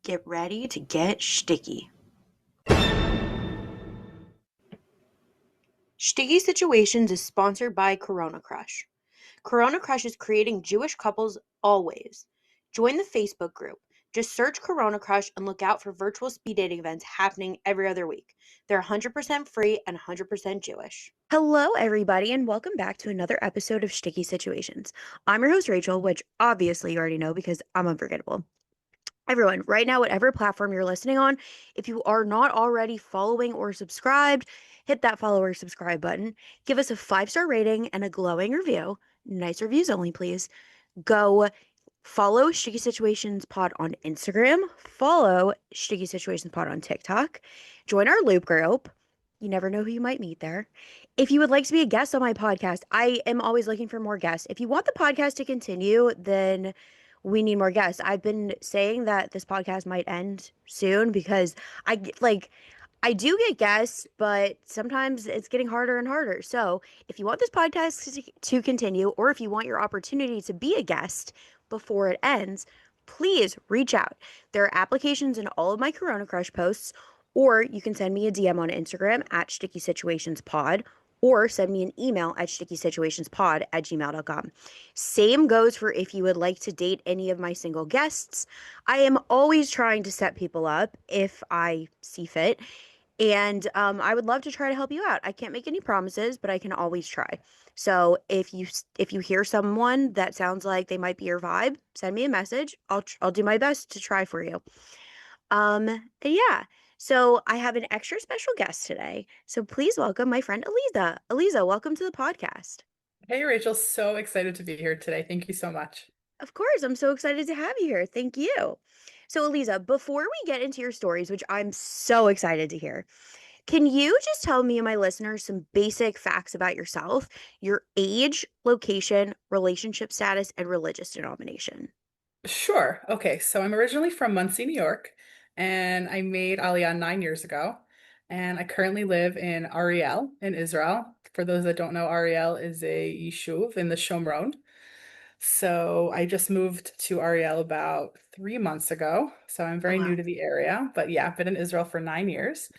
Get ready to get sticky. Sticky Situations is sponsored by Corona Crush. Corona Crush is creating Jewish couples always. Join the Facebook group. Just search Corona Crush and look out for virtual speed dating events happening every other week. They're 100% free and 100% Jewish. Hello, everybody, and welcome back to another episode of Sticky Situations. I'm your host, Rachel, which obviously you already know because I'm unforgettable. Everyone, right now, whatever platform you're listening on, if you are not already following or subscribed, hit that follow or subscribe button. Give us a 5-star rating and a glowing review. Nice reviews only, please. Go follow Sticky Situations Pod on Instagram. Follow Sticky Situations Pod on TikTok. Join our Loop group. You never know who you might meet there. If you would like to be a guest on my podcast, I am always looking for more guests. If you want the podcast to continue, then we need more guests. I've been saying that this podcast might end soon because I do get guests, but sometimes it's getting harder and harder. So, if you want this podcast to continue, or if you want your opportunity to be a guest before it ends, please reach out. There are applications in all of my Corona Crush posts, or you can send me a DM on Instagram at Sticky Situations Pod, or send me an email at stickysituationspod@gmail.com. Same goes for if you would like to date any of my single guests. I am always trying to set people up if I see fit. And I would love to try to help you out. I can't make any promises, but I can always try. So if you hear someone that sounds like they might be your vibe, send me a message. I'll do my best to try for you. Yeah. So I have an extra special guest today. So please welcome my friend Aliza. Aliza, welcome to the podcast. Hey Rachel, so excited to be here today. Thank you so much. Of course, I'm so excited to have you here. Thank you. So, Aliza, before we get into your stories, which I'm so excited to hear, can you just tell me and my listeners some basic facts about yourself, your age, location, relationship status, and religious denomination? Sure. Okay, so I'm originally from Muncie, New York, and I made Aliyah 9 years ago. And I currently live in Ariel in Israel. For those that don't know, Ariel is a yishuv in the Shomron. So I just moved to Ariel about 3 months ago. So I'm Oh, very new wow. to the area, but yeah, I've been in Israel for 9 years.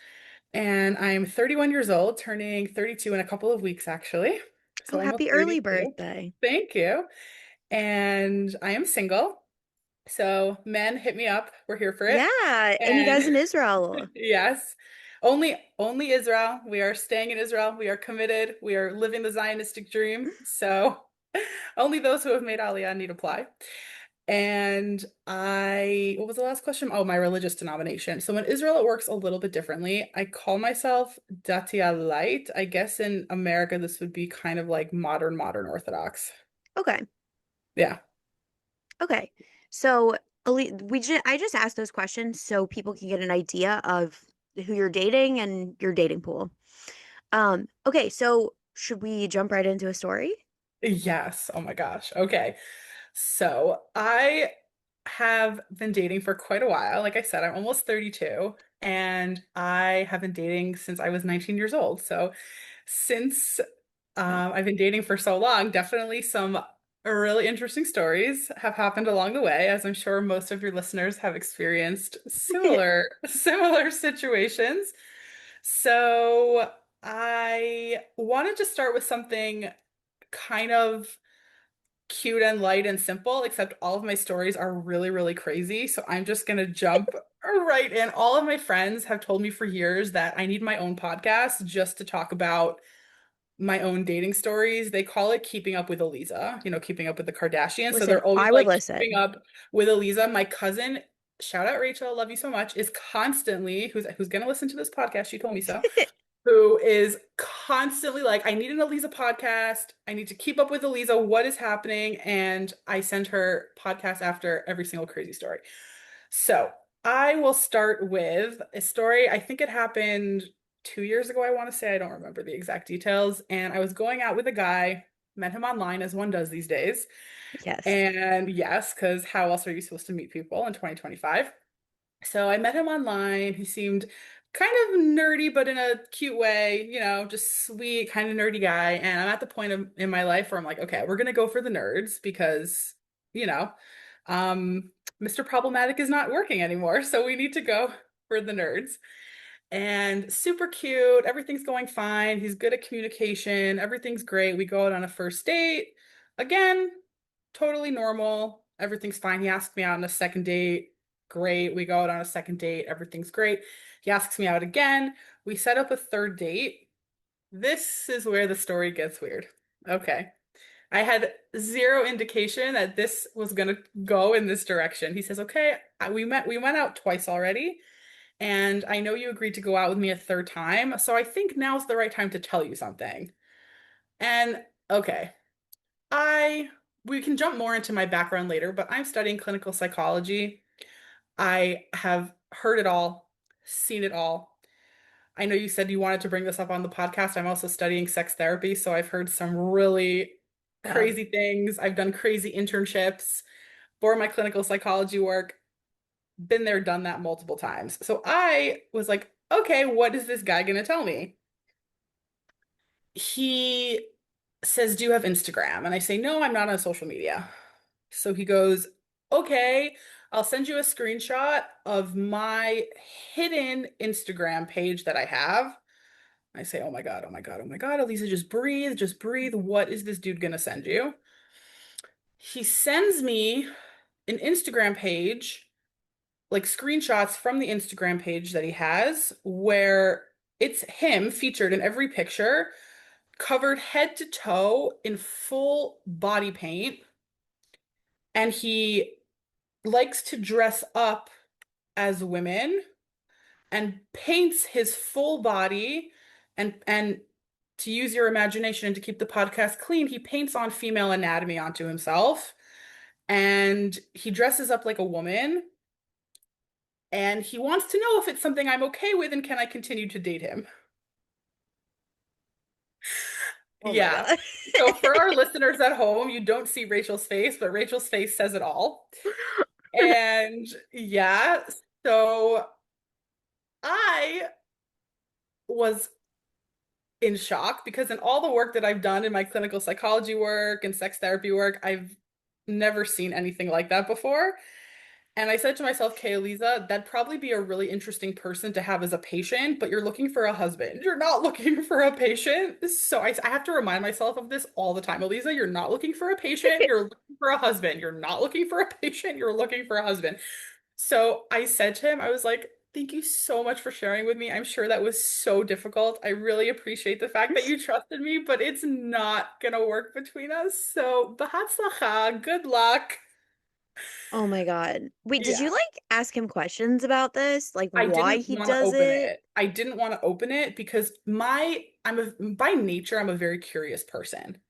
And I'm 31 years old, turning 32 in a couple of weeks, actually. Oh, So almost happy early 32. birthday. Thank you. And I am single. So men, hit me up. We're here for it. Yeah, any guys And in Israel? yes, only Israel. We are staying in Israel. We are committed. We are living the Zionistic dream. So only those who have made Aliyah need apply. And what was the last question? Oh, my religious denomination. So in Israel, it works a little bit differently. I call myself Datia Light. I guess in America, this would be kind of like modern Orthodox. Okay. Yeah. Okay. So, I just asked those questions so people can get an idea of who you're dating and your dating pool. Okay, so should we jump right into a story? Yes. Oh my gosh. Okay. So I have been dating for quite a while. Like I said, I'm almost 32, and I have been dating since I was 19 years old. So since Wow. I've been dating for so long, definitely some really interesting stories have happened along the way, as I'm sure most of your listeners have experienced similar situations. So I wanted to start with something kind of cute and light and simple, except all of my stories are really crazy. So I'm just gonna jump right in. All of my friends have told me for years that I need my own podcast just to talk about my own dating stories. They call it Keeping Up with Aliza, keeping up with the Kardashians. So Listen, they're always I would like keeping listen. up with Aliza. My cousin, shout out Rachel, love you so much, is constantly who's gonna listen to this podcast. She told me so, who is constantly like, I need an Aliza podcast. I need to keep up with Aliza. What is happening? And I send her podcast after every single crazy story. So I will start with a story. I think it happened 2 years ago, I want to say. I don't remember the exact details. And I was going out with a guy, met him online, as one does these days. Yes. And yes, because how else are you supposed to meet people in 2025? So I met him online. He seemed kind of nerdy, but in a cute way, just sweet, kind of nerdy guy. And I'm at the point in my life where I'm like, okay, we're gonna go for the nerds because, you know, um, Mr. Problematic is not working anymore, so we need to go for the nerds. And super cute. Everything's going fine. He's good at communication. Everything's great. We go out on a first date. Again, totally normal. Everything's fine. He asks me out on a second date. Great. We go out on a second date. Everything's great. He asks me out again. We set up a third date. This is where the story gets weird. Okay. I had zero indication that this was going to go in this direction. He says, "Okay, we went out twice already, and I know you agreed to go out with me a third time, so I think now's the right time to tell you something." And okay, I we can jump more into my background later, but I'm studying clinical psychology. I have heard it all, seen it all. I know you said you wanted to bring this up on the podcast. I'm also studying sex therapy, so I've heard some really Yeah. crazy things. I've done crazy internships for my clinical psychology work, been there, done that multiple times. So I was like, okay, what is this guy going to tell me? He says, "Do you have Instagram?" And I say, "No, I'm not on social media." So he goes, "Okay, I'll send you a screenshot of my hidden Instagram page that I have." I say, "Oh my God, oh my God, oh my God, Aliza, just breathe, just breathe. What is this dude gonna send you?" He sends me an Instagram page, like screenshots from the Instagram page that he has, where it's him featured in every picture, covered head to toe in full body paint. And he likes to dress up as women and paints his full body, and to use your imagination and to keep the podcast clean, he paints on female anatomy onto himself, and he dresses up like a woman, and he wants to know if it's something I'm okay with and can I continue to date him. Oh my Yeah. God. So for our listeners at home, you don't see Rachel's face, but Rachel's face says it all. And yeah, so I was in shock because in all the work that I've done in my clinical psychology work and sex therapy work, I've never seen anything like that before. And I said to myself, "Okay, Aliza, that'd probably be a really interesting person to have as a patient, but you're looking for a husband. You're not looking for a patient." So I have to remind myself of this all the time. "Aliza, you're not looking for a patient. You're looking for a husband. You're not looking for a patient. You're looking for a husband." So I said to him, I was like, "Thank you so much for sharing with me. I'm sure that was so difficult. I really appreciate the fact that you trusted me, but it's not gonna work between us. So, bahatslacha, good luck." Oh my God. Wait, did you Yeah. like ask him questions about this? Like I why didn't he want to does open it? it. I didn't want to open it because by nature, I'm a very curious person.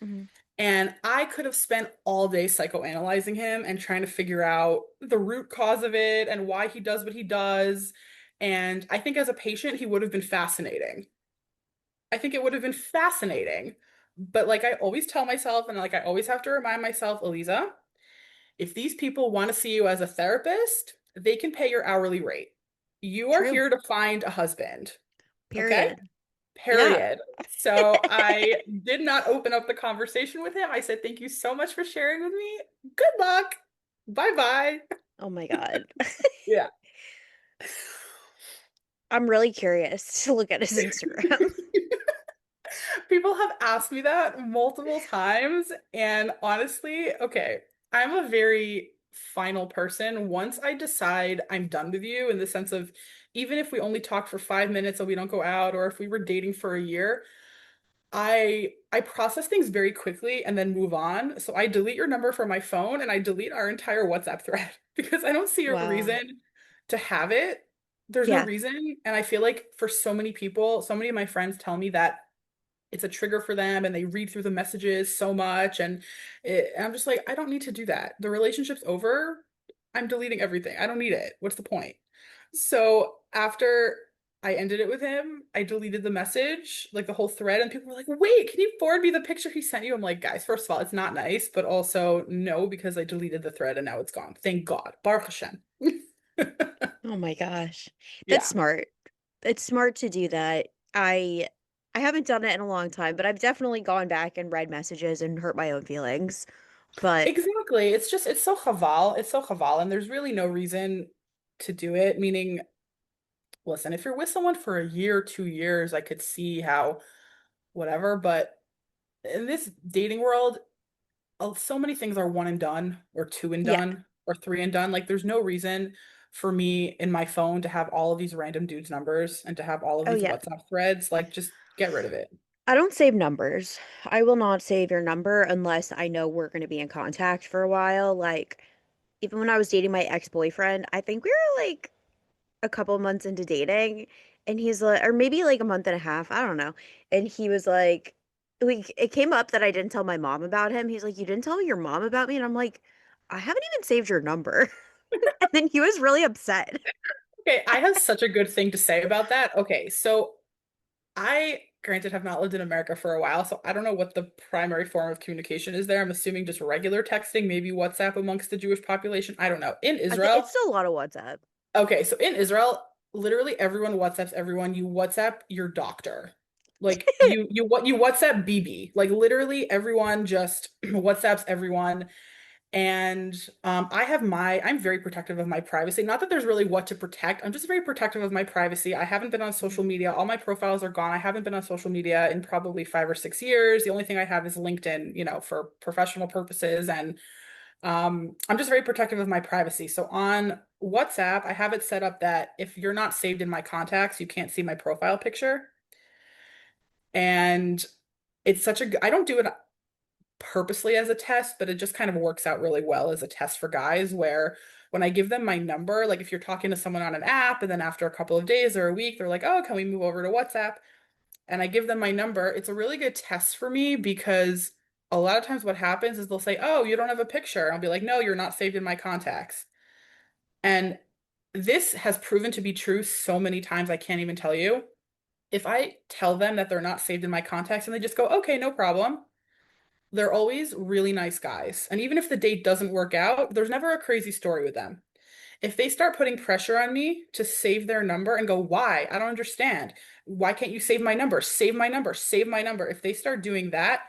Mhm. And I could have spent all day psychoanalyzing him and trying to figure out the root cause of it and why he does what he does. And I think as a patient, he would have been fascinating. I think it would have been fascinating. But like I always tell myself, and like I always have to remind myself, "Aliza, if these people want to see you as a therapist, they can pay your hourly rate. You are True. here to find a husband." Okay? Period. Yeah. Period. So I did not open up the conversation with him. I said, "Thank you so much for sharing with me. Good luck. Bye bye." Oh my God. Yeah. I'm really curious to look at his Instagram. People have asked me that multiple times. And honestly, okay, I'm a very final person. Once I decide I'm done with you, in the sense of even if we only talk for 5 minutes and we don't go out, or if we were dating for a year, I process things very quickly and then move on. So I delete your number from my phone and I delete our entire WhatsApp thread because I don't see a Wow. reason to have it. There's no Yeah. reason. And I feel like for so many people, so many of my friends tell me that it's a trigger for them and they read through the messages so much. And I'm just like, I don't need to do that. The relationship's over. I'm deleting everything. I don't need it. What's the point? So after I ended it with him, I deleted the message, like the whole thread, and people were like, "Wait, can you forward me the picture he sent you?" I'm like, "Guys, first of all, it's not nice, but also no, because I deleted the thread and now it's gone. Thank God. Baruch Hashem." Oh my gosh. That's Yeah. smart. It's smart to do that. I haven't done it in a long time, but I've definitely gone back and read messages and hurt my own feelings. But Exactly. Exactly. It's just it's so chaval. It's so chaval, and there's really no reason to do it. Meaning, listen, if you're with someone for a year, 2 years, I could see how whatever, but in this dating world, so many things are one and done, or two and Yeah. done, or three and done. Like, there's no reason for me in my phone to have all of these random dudes' numbers and to have all of Oh these yeah. WhatsApp threads. Like, just get rid of it. I don't save numbers. I will not save your number unless I know we're going to be in contact for a while. Like, even when I was dating my ex-boyfriend, I think we were like a couple months into dating, and he's like, or maybe like a month and a half, I don't know. And he was like, it came up that I didn't tell my mom about him. He's like, you didn't tell your mom about me? And I'm like, I haven't even saved your number. And then he was really upset. Okay, I have such a good thing to say about that. Okay, so I, granted, have not lived in America for a while, so I don't know what the primary form of communication is there. I'm assuming just regular texting, maybe WhatsApp amongst the Jewish population. I don't know. In I think it's Israel, still a lot of WhatsApp. okay, so in Israel, literally everyone WhatsApps everyone. You WhatsApp your doctor. Like you WhatsApp BB. Like literally everyone just WhatsApps everyone. And I'm very protective of my privacy. Not that there's really what to protect. I'm just very protective of my privacy. I haven't been on social media. All my profiles are gone. I haven't been on social media in probably 5 or 6 years. The only thing I have is LinkedIn, for professional purposes. And I'm just very protective of my privacy. So on WhatsApp, I have it set up that if you're not saved in my contacts, you can't see my profile picture. And I don't do it purposely as a test, but it just kind of works out really well as a test for guys where when I give them my number, like if you're talking to someone on an app and then after a couple of days or a week, they're like, oh, can we move over to WhatsApp? And I give them my number, it's a really good test for me because a lot of times what happens is they'll say, oh, you don't have a picture. And I'll be like, no, you're not saved in my contacts. And this has proven to be true so many times, I can't even tell you. If I tell them that they're not saved in my contacts and they just go, okay, no problem, they're always really nice guys. And even if the date doesn't work out, there's never a crazy story with them. If they start putting pressure on me to save their number and go, why? I don't understand. Why can't you save my number? Save my number, save my number. If they start doing that,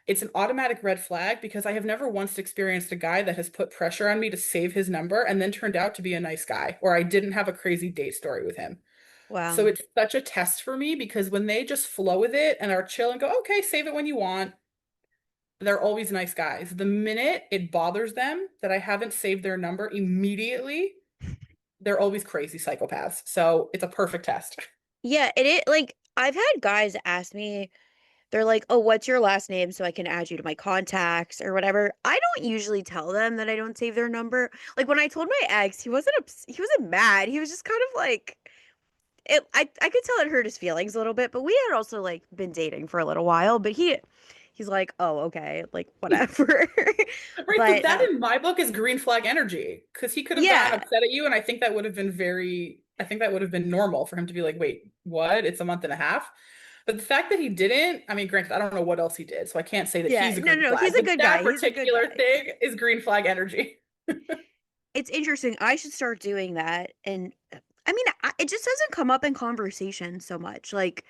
it's an automatic red flag because I have never once experienced a guy that has put pressure on me to save his number and then turned out to be a nice guy, or I didn't have a crazy date story with him. So Wow. it's such a test for me because when they just flow with it and are chill and go, okay, save it when you want, they're always nice guys. The minute it bothers them that I haven't saved their number immediately, they're always crazy psychopaths. So it's a perfect test. Yeah, like I've had guys ask me, they're like, "Oh, what's your last name so I can add you to my contacts or whatever." I don't usually tell them that I don't save their number. Like when I told my ex, he wasn't mad. He was just kind of like I could tell it hurt his feelings a little bit, but we had also like been dating for a little while, but he's like, "Oh, okay, like whatever." Right. So But that in my book is green flag energy because he could have gotten yeah. upset at you. And I think that would have been I think that would have been normal for him to be like, wait, what? It's a month and a half. But the fact that he didn't, I mean, granted, I don't know what else he did. So I can't say that Yeah, he's a no, no, green no, flag, he's a but good that guy. He's a good particular guy. thing is green flag energy. It's interesting. I should start doing that. And I mean, it just doesn't come up in conversation so much. Like,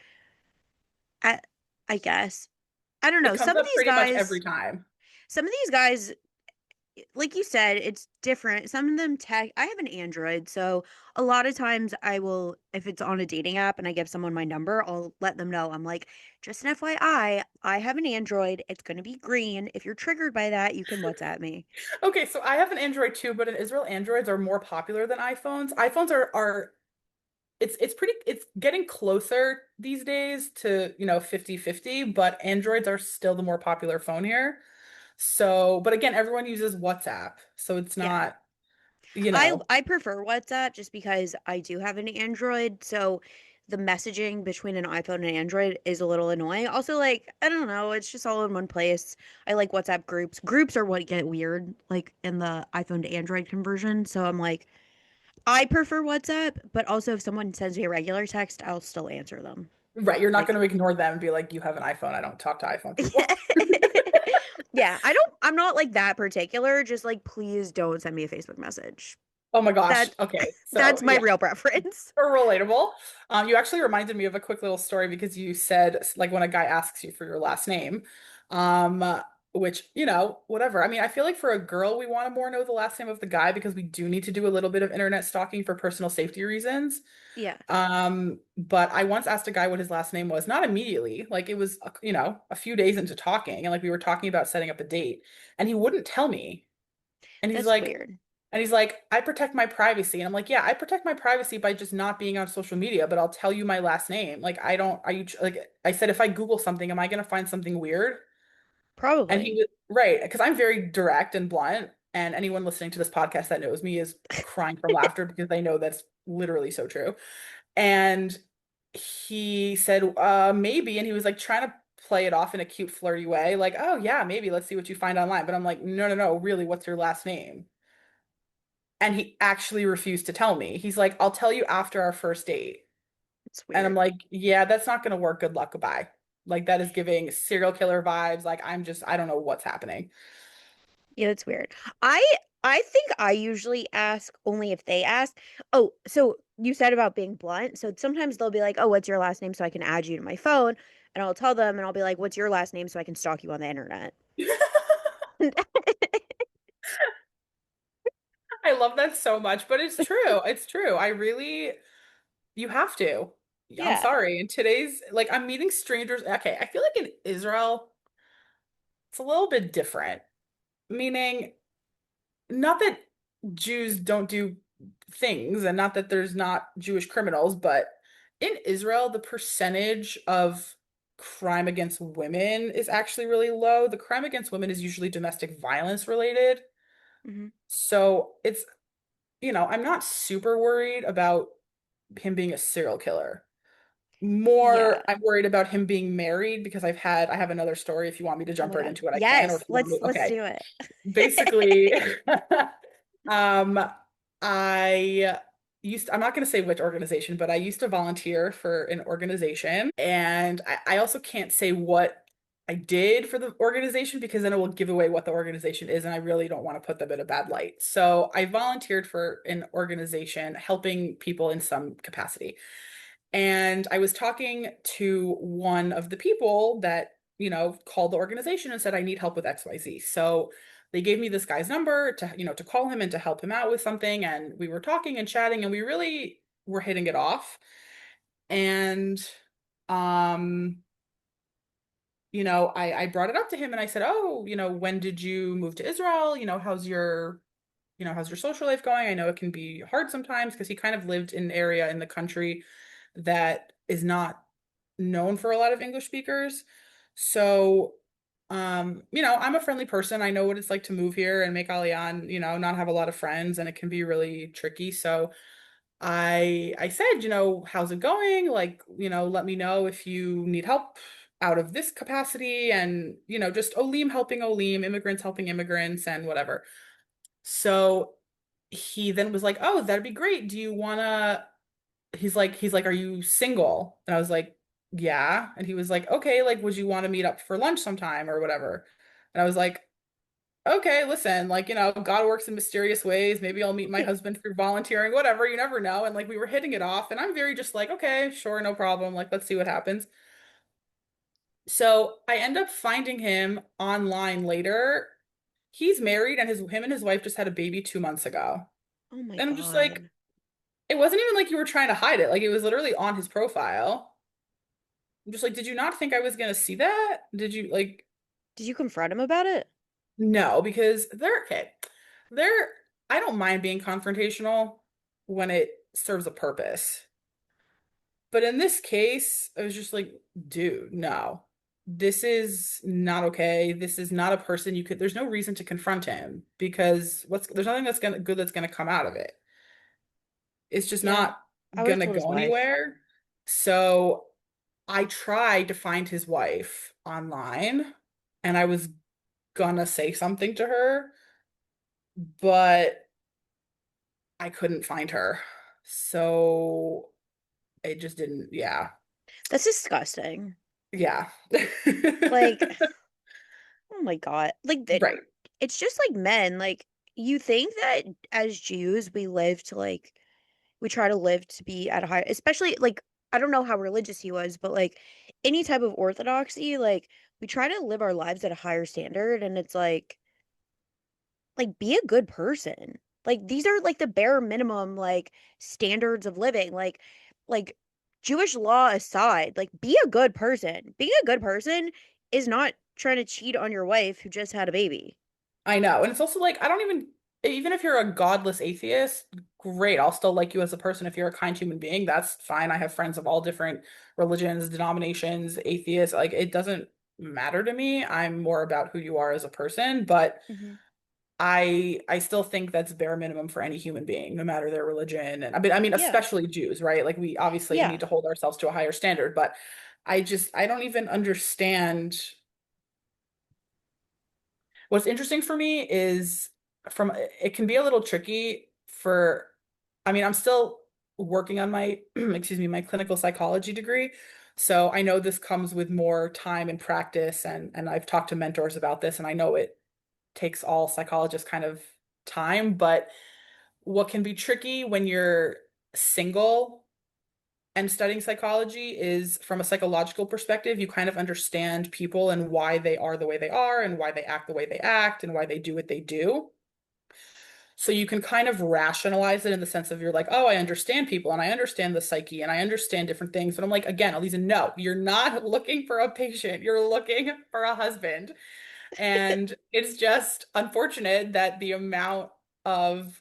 I, I guess. I don't It know. comes up pretty much every time. Some of these guys, like you said, it's different. Some of them I have an Android, so a lot of times I will, if it's on a dating app and I give someone my number, I'll let them know. I'm like, just an FYI, I have an Android. It's going to be green. If you're triggered by that, you can WhatsApp me. Okay, so I have an Android too, but in Israel, Androids are more popular than iPhones. iPhones are it's getting closer these days to, 50-50, but Androids are still the more popular phone here. So, but again, everyone uses WhatsApp. So it's Yeah. not, I prefer WhatsApp just because I do have an Android, so the messaging between an iPhone and Android is a little annoying. Also, like, I don't know, it's just all in one place. I like WhatsApp groups. Groups are what get weird, like in the iPhone to Android conversion. So I'm like, I prefer WhatsApp, but also if someone sends me a regular text, I'll still answer them. right. You're not Like, going to ignore them and be like, you have an iPhone. I don't talk to iPhone people. yeah, I'm not like that particular. Just like, please don't send me a Facebook message. Oh my gosh. That Okay. So that's my yeah, real preference. relatable. You actually reminded me of a quick little story because you said like when a guy asks you for your last name. Um, which, whatever. I mean, I feel like for a girl, we want to more know the last name of the guy because we do need to do a little bit of internet stalking for personal safety reasons. Yeah, But I once asked a guy what his last name was, not immediately, like it was, a few days into talking, and like we were talking about setting up a date, and he wouldn't tell me. And he's that's like, weird. I protect my privacy. And I'm like, yeah, I protect my privacy by just not being on social media, but I'll tell you my last name. Like, I don't, are you, like, I said, if I Google something, am I going to find something weird? And he Probably. was right, because I'm very direct and blunt. And anyone listening to this podcast that knows me is crying from laughter because they know that's literally so true. And he said, maybe. And he was like trying to play it off in a cute, flirty way, like, oh, yeah, maybe. Let's see what you find online. But I'm like, no, no, no, really, what's your last name? And he actually refused to tell me. He's like, I'll tell you after our first date. It's And I'm weird. like, yeah, that's not going to work. Good luck. Goodbye. Like, that is giving serial killer vibes. Like, I don't know what's happening. Yeah, that's weird. I I think I usually ask only if they ask. Oh, so you said about being blunt. So sometimes they'll be like, "Oh, what's your last name so I can add you to my phone?" And I'll tell them and I'll be like, "What's your last name so I can stalk you on the internet?" I love that so much, but it's true. It's true. You have to. I'm Yeah. sorry. In today's, like, I'm meeting strangers. Okay, I feel like in Israel, it's a little bit different. Meaning, not that Jews don't do things and not that there's not Jewish criminals, but in Israel, the percentage of crime against women is actually really low. The crime against women is usually domestic violence related. Hmm. So I'm not super worried about him being a serial killer. Yeah. More, I'm worried about him being married because I have another story if you want me to Oh jump my right God. into it, I can, or if Yes, you want me, let's okay. do it. Basically, um, I'm not going to say which organization, but I used to volunteer for an organization. And I also can't say what I did for the organization because then it will give away what the organization is. And I really don't want to put them in a bad light. So I volunteered for an organization helping people in some capacity. And I was talking to one of the people that, called the organization and said, I need help with XYZ. So they gave me this guy's number to call him and to help him out with something. And we were talking and chatting and we really were hitting it off. And, um, I brought it up to him and I said, oh, when did you move to Israel? How's your social life going? I know it can be hard sometimes because he kind of lived in an area in the country that is not known for a lot of English speakers. So, I'm a friendly person. I know what it's like to move here and make Aliyah and, not have a lot of friends, and it can be really tricky. So I said, how's it going? Like, let me know if you need help out of this capacity and, just Olim helping Olim, immigrants helping immigrants and whatever. So he then was like, "Oh, that'd be great. Do you wanna?" He's like, "Are you single?" And I was like, "Yeah." And he was like, "Okay, like, would you want to meet up for lunch sometime or whatever?" And I was like, "Okay, listen, like, God works in mysterious ways. Maybe I'll meet my husband through volunteering, whatever. You never know." And like, we were hitting it off, and I'm very just like, "Okay, sure, no problem. Like, let's see what happens." So I end up finding him online later. He's married, and him and his wife just had a baby 2 months ago. Oh my And I'm just like, God. it wasn't even like you were trying to hide it. Like it was literally on his profile. I'm just like, did you not think I was gonna see that? Did you like Did you confront him about it? no, because they're okay. They're I don't mind being confrontational when it serves a purpose. But in this case, I was just like, dude, no. This is not okay. This is not a person there's no reason to confront him because there's nothing that's gonna come out of it. It's just Yeah. not I would have gonna told his go wife. anywhere. So I tried to find his wife online and I was gonna say something to her, but I couldn't find her. So it just didn't, yeah. That's disgusting. Yeah. Like, oh my God. Like that Right. it's just like men. Like you think that as Jews we live to like we try to live to be at a high, especially like I don't know how religious he was, but like any type of orthodoxy, like we try to live our lives at a higher standard, and it's like be a good person. Like these are like the bare minimum like standards of living. Like Jewish law aside, like be a good person. Being a good person is not trying to cheat on your wife who just had a baby. I know. And it's also like, I don't even if you're a godless atheist, great. I'll still like you as a person. If you're a kind human being, that's fine. I have friends of all different religions, denominations, atheists. Like, it doesn't matter to me. I'm more about who you are as a person. But Hmm. I still think that's bare minimum for any human being, no matter their religion. And I mean, Yeah. especially Jews, right? Like, we obviously need Yeah. to hold ourselves to a higher standard. But I don't even understand. What's interesting for me is from it can be a little tricky for, I mean, I'm still working on my, excuse me, my clinical psychology degree. So I know this comes with more time and practice, and I've talked to mentors about this, and I know it takes all psychologists kind of time, but what can be tricky when you're single and studying psychology is from a psychological perspective, you kind of understand people and why they are the way they are and why they act the way they act and why they do what they do. So you can kind of rationalize it in the sense of you're like, oh, I understand people and I understand the psyche and I understand different things. But I'm like, again, Aliza, no, you're not looking for a patient. You're looking for a husband. And it's just unfortunate that the amount of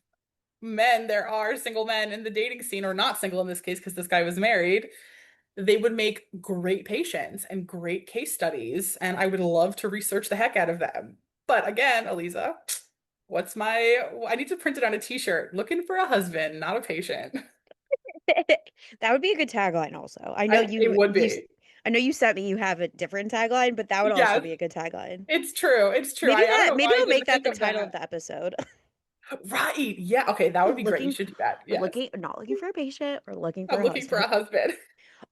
men there are, single men in the dating scene, or not single in this case, because this guy was married, they would make great patients and great case studies, and I would love to research the heck out of them. But again, Aliza, I need to print it on a t-shirt. Looking for a husband, not a patient. That would be a good tagline also. It would be. I know you sent me you have a different tagline, but that would also Yes, be a good tagline. it's true. It's true. I don't know Maybe why I I'll make didn't that think the of title of that. the episode. Right. Yeah. Okay, that would be great. You Looking should do that. we're Yes. looking not looking for a patient, we're looking for I'm a looking for husband. a husband.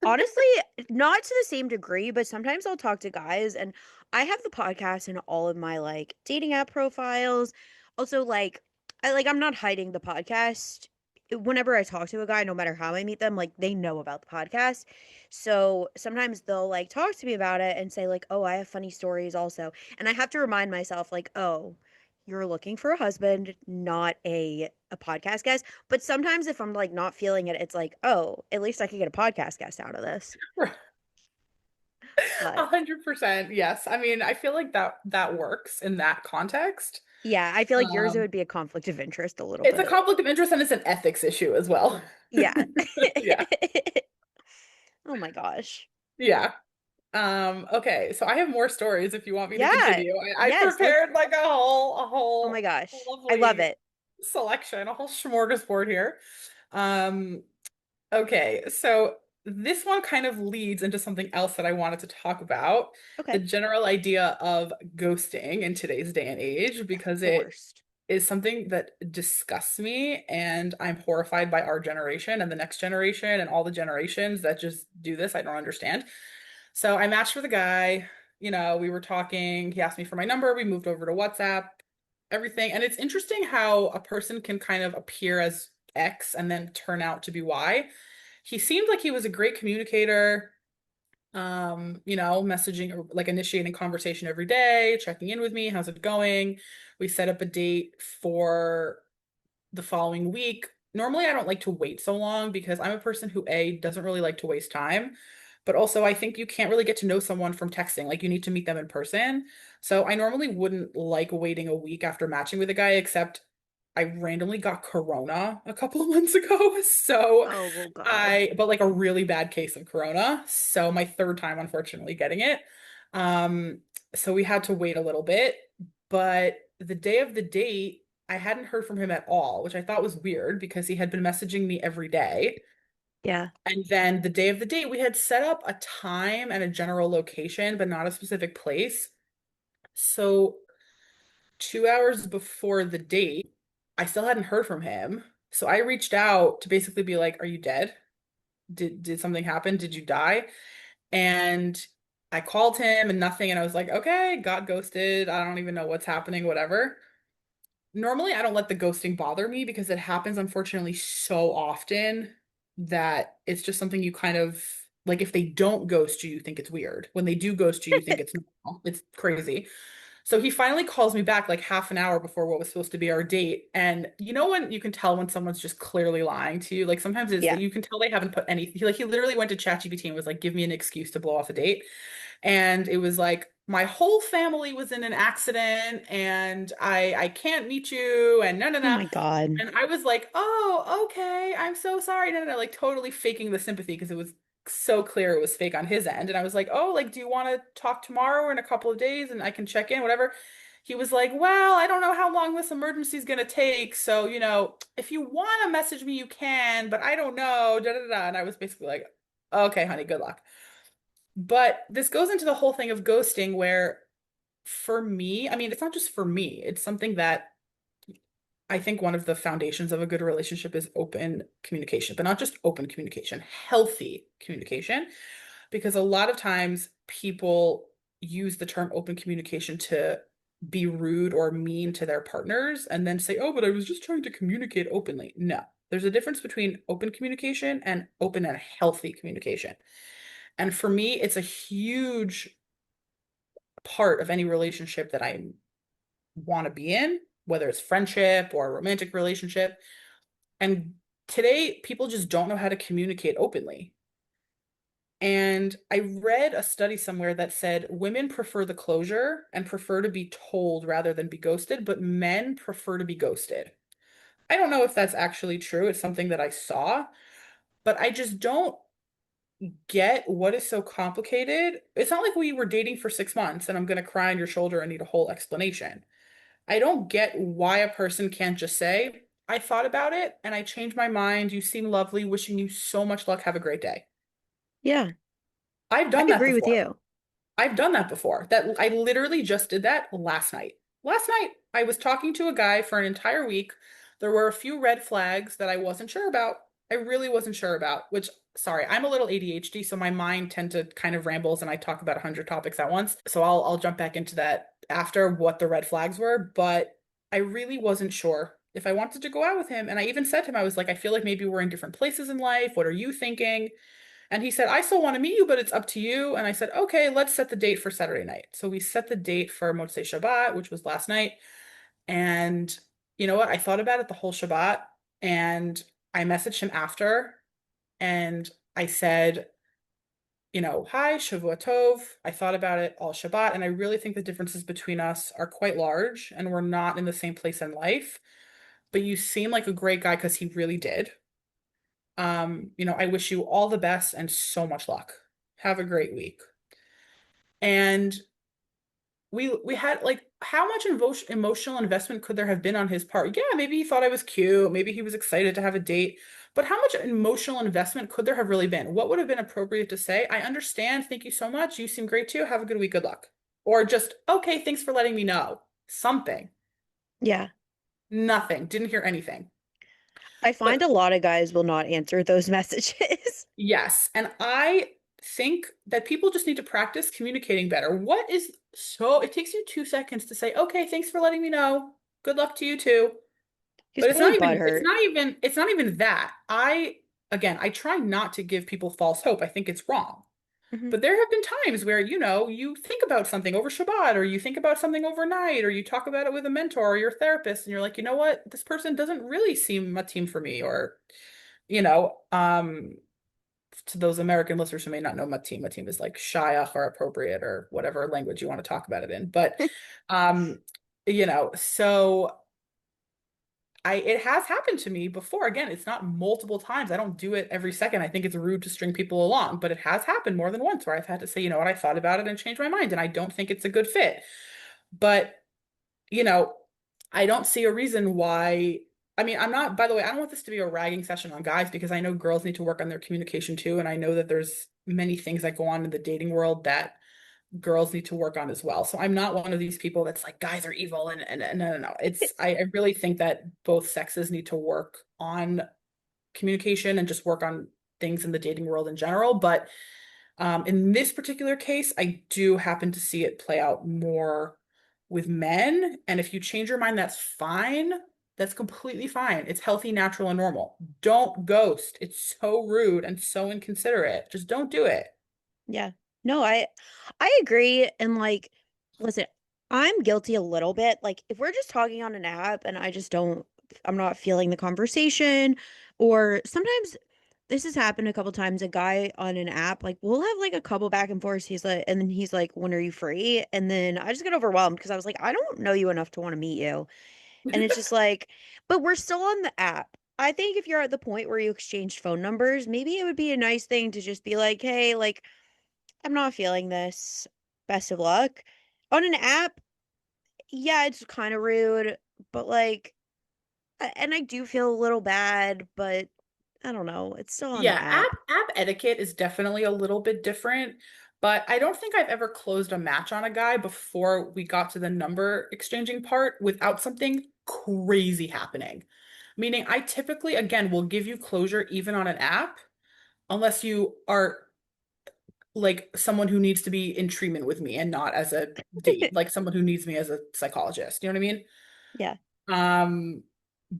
Honestly, not to the same degree, but sometimes I'll talk to guys and I have the podcast in all of my like dating app profiles. Also I'm not hiding the podcast. Whenever I talk to a guy, no matter how I meet them, like they know about the podcast. So sometimes they'll like talk to me about it and say like, "Oh, I have funny stories also." And I have to remind myself like, "Oh, you're looking for a husband, not a podcast guest." But sometimes if I'm like not feeling it, it's like, oh, at least I could get a podcast guest out of this. A But 100%. Yes. I mean, I feel like that works in that context. yeah, I feel like yours it Um, would be a conflict of interest a little it's a bit. conflict of interest and it's an ethics issue as well. Yeah. Yeah. Oh my gosh. Yeah. Okay, so I have more stories if you want me to Yeah. continue. I Yes, let's prepared like a oh my whole gosh. I love lovely it. selection, a whole smorgasbord here. Um, okay, so this one kind of leads into something else that I wanted to talk about, the Okay. general idea of ghosting in today's day and age, because The it worst. is something that disgusts me, and I'm horrified by our generation and the next generation and all the generations that just do this. I don't understand. So I matched with a guy, we were talking, he asked me for my number, we moved over to WhatsApp, everything. And it's interesting how a person can kind of appear as X and then turn out to be Y. He seemed like he was a great communicator, messaging, like initiating conversation every day, checking in with me, how's it going? We set up a date for the following week. Normally, I don't like to wait so long because I'm a person who A, doesn't really like to waste time, but also I think you can't really get to know someone from texting. Like you need to meet them in person. So I normally wouldn't like waiting a week after matching with a guy, except I randomly got corona a couple of months ago. So Oh, well, God. but like a really bad case of corona. So my third time, unfortunately, getting it. Um, so we had to wait a little bit, but the day of the date, I hadn't heard from him at all, which I thought was weird because he had been messaging me every day. Yeah. And then the day of the date, we had set up a time and a general location, but not a specific place. So 2 hours before the date, I still hadn't heard from him. So I reached out to basically be like, "Are you dead? Did something happen? Did you die?" And I called him and nothing, and I was like, "Okay, got ghosted. I don't even know what's happening, whatever." Normally, I don't let the ghosting bother me because it happens, unfortunately, so often that it's just something you kind of Like if they don't ghost you, you think it's weird. When they do ghost you, you think it's normal. It's crazy. So he finally calls me back like half an hour before what was supposed to be our date. And you know when you can tell when someone's just clearly lying to you? Like sometimes it's that Yeah. you can tell they haven't put anything. Like he literally went to ChatGPT and was like, give me an excuse to blow off a date. And it was like, my whole family was in an accident and I can't meet you and no no Oh no. my God. And I was like, oh, okay, I'm so sorry. No, no, no, like totally faking the sympathy because it was so clear it was fake on his end. And I was like, oh, like, do you want to talk tomorrow or in a couple of days and I can check in, whatever. He was like, well, I don't know how long this emergency is going to take. So, if you want to message me, you can, but I don't know. Da, da, da. And I was basically like, okay, honey, good luck. But this goes into the whole thing of ghosting where for me, I mean, it's not just for me, it's something that I think one of the foundations of a good relationship is open communication, but not just open communication, healthy communication. Because a lot of times people use the term open communication to be rude or mean to their partners and then say, oh, but I was just trying to communicate openly. No, there's a difference between open communication and open and healthy communication. And for me, it's a huge part of any relationship that I want to be in, whether it's friendship or a romantic relationship. And today, people just don't know how to communicate openly. And I read a study somewhere that said women prefer the closure and prefer to be told rather than be ghosted, but men prefer to be ghosted. I don't know if that's actually true. It's something that I saw, but I just don't get what is so complicated. It's not like we were dating for 6 months and I'm going to cry on your shoulder and need a whole explanation. I don't get why a person can't just say, I thought about it and I changed my mind. You seem lovely. Wishing you so much luck. Have a great day. Yeah, I've I done that agree with before. you. I've done that before. That I literally just did that last night. Last night, I was talking to a guy for an entire week. There were a few red flags that I wasn't sure about. I really wasn't sure about, which, sorry, I'm a little ADHD, so my mind tend to kind of rambles and I talk about 100 topics at once. So I'll jump back into that after what the red flags were, but I really wasn't sure if I wanted to go out with him. And I even said to him, I was like, I feel like maybe we're in different places in life. What are you thinking? And he said, I still want to meet you, but it's up to you. And I said, okay, let's set the date for Saturday night. So we set the date for Motzei Shabbat, which was last night. And you know what? I thought about it the whole Shabbat and I messaged him after and I said, hi, Shavua Tov. I thought about it all Shabbat. And I really think the differences between us are quite large and we're not in the same place in life. But you seem like a great guy because he really did. I wish you all the best and so much luck. Have a great week. And we had like how much emotional investment could there have been on his part? Yeah, maybe he thought I was cute, maybe he was excited to have a date, but how much emotional investment could there have really been? What would have been appropriate to say? I understand, thank you so much. You seem great too. Have a good week, good luck. Or just, okay, thanks for letting me know. Something. Yeah. Nothing. Didn't hear anything. I find But a lot of guys will not answer those messages. yes, and I think that people just need to practice communicating better. It takes you 2 seconds to say, okay, thanks for letting me know. Good luck to you too. He's But it's probably not even, it's butthurt. not even, it's not even that. Again, I try not to give people false hope. I think it's wrong. Hmm. But there have been times where, you think about something over Shabbat or you think about something overnight or you talk about it with a mentor or your therapist and you're like, you know what? This person doesn't really seem a team for me or, you know, um, to those American listeners who may not know matim is like shayach or appropriate or whatever language you want to talk about it in. But um, so it has happened to me before. Again, it's not multiple times. I don't do it every second. I think it's rude to string people along, but it has happened more than once where I've had to say, you know what, I thought about it and changed my mind, and I don't think it's a good fit. But you know, I don't see a reason why. I mean, I'm not, by the way, I don't want this to be a ragging session on guys because I know girls need to work on their communication too. And I know that there's many things that go on in the dating world that girls need to work on as well. So I'm not one of these people that's like guys are evil and no, no, no. I really think that both sexes need to work on communication and just work on things in the dating world in general. But in this particular case, I do happen to see it play out more with men. And if you change your mind, that's fine. That's completely fine. It's healthy, natural, and normal. Don't ghost. It's so rude and so inconsiderate. Just don't do it. Yeah. No, I agree. And like, listen, I'm guilty a little bit. Like, if we're just talking on an app and I'm not feeling the conversation, or sometimes this has happened a couple times. A guy on an app, like, we'll have like a couple back and forth. And then he's like, when are you free? And then I just get overwhelmed because I was like, I don't know you enough to want to meet you. And it's just like, but we're still on the app. I think if you're at the point where you exchanged phone numbers, maybe it would be a nice thing to just be like, hey, like, I'm not feeling this. Best of luck. On an app, yeah, it's kind of rude, but like, and I do feel a little bad, but I don't know. It's still on the Yeah, app. app etiquette is definitely a little bit different, but I don't think I've ever closed a match on a guy before we got to the number exchanging part without something crazy happening. Meaning I typically, again, will give you closure even on an app unless you are like someone who needs to be in treatment with me and not as a date, like someone who needs me as a psychologist. You know what I mean? Yeah. Um,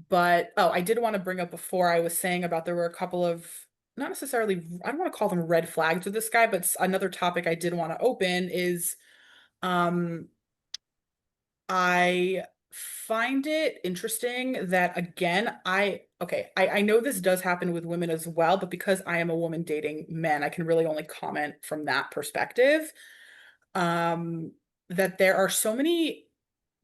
but oh, I did want to bring up before I was saying about there were a couple of not necessarily, I don't want to call them red flags with this guy, but another topic I did want to open is um I find it interesting that again, I know this does happen with women as well, but because I am a woman dating men, I can really only comment from that perspective. Um, that there are so many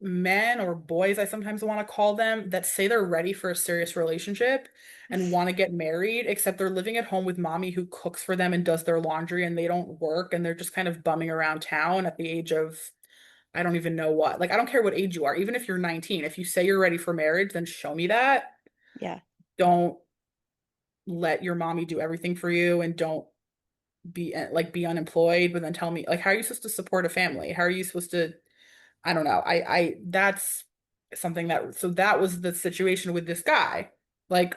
men or boys, I sometimes want to call them, that say they're ready for a serious relationship and want to get married, except they're living at home with mommy who cooks for them and does their laundry and they don't work and they're just kind of bumming around town at the age of I don't even know what. Like, I don't care what age you are, even if you're 19, if you say you're ready for marriage, then show me that. Yeah. Don't let your mommy do everything for you and don't be unemployed, but then tell me like how are you supposed to support a family? How are you supposed to I don't know. I that's something that so that was the situation with this guy. Like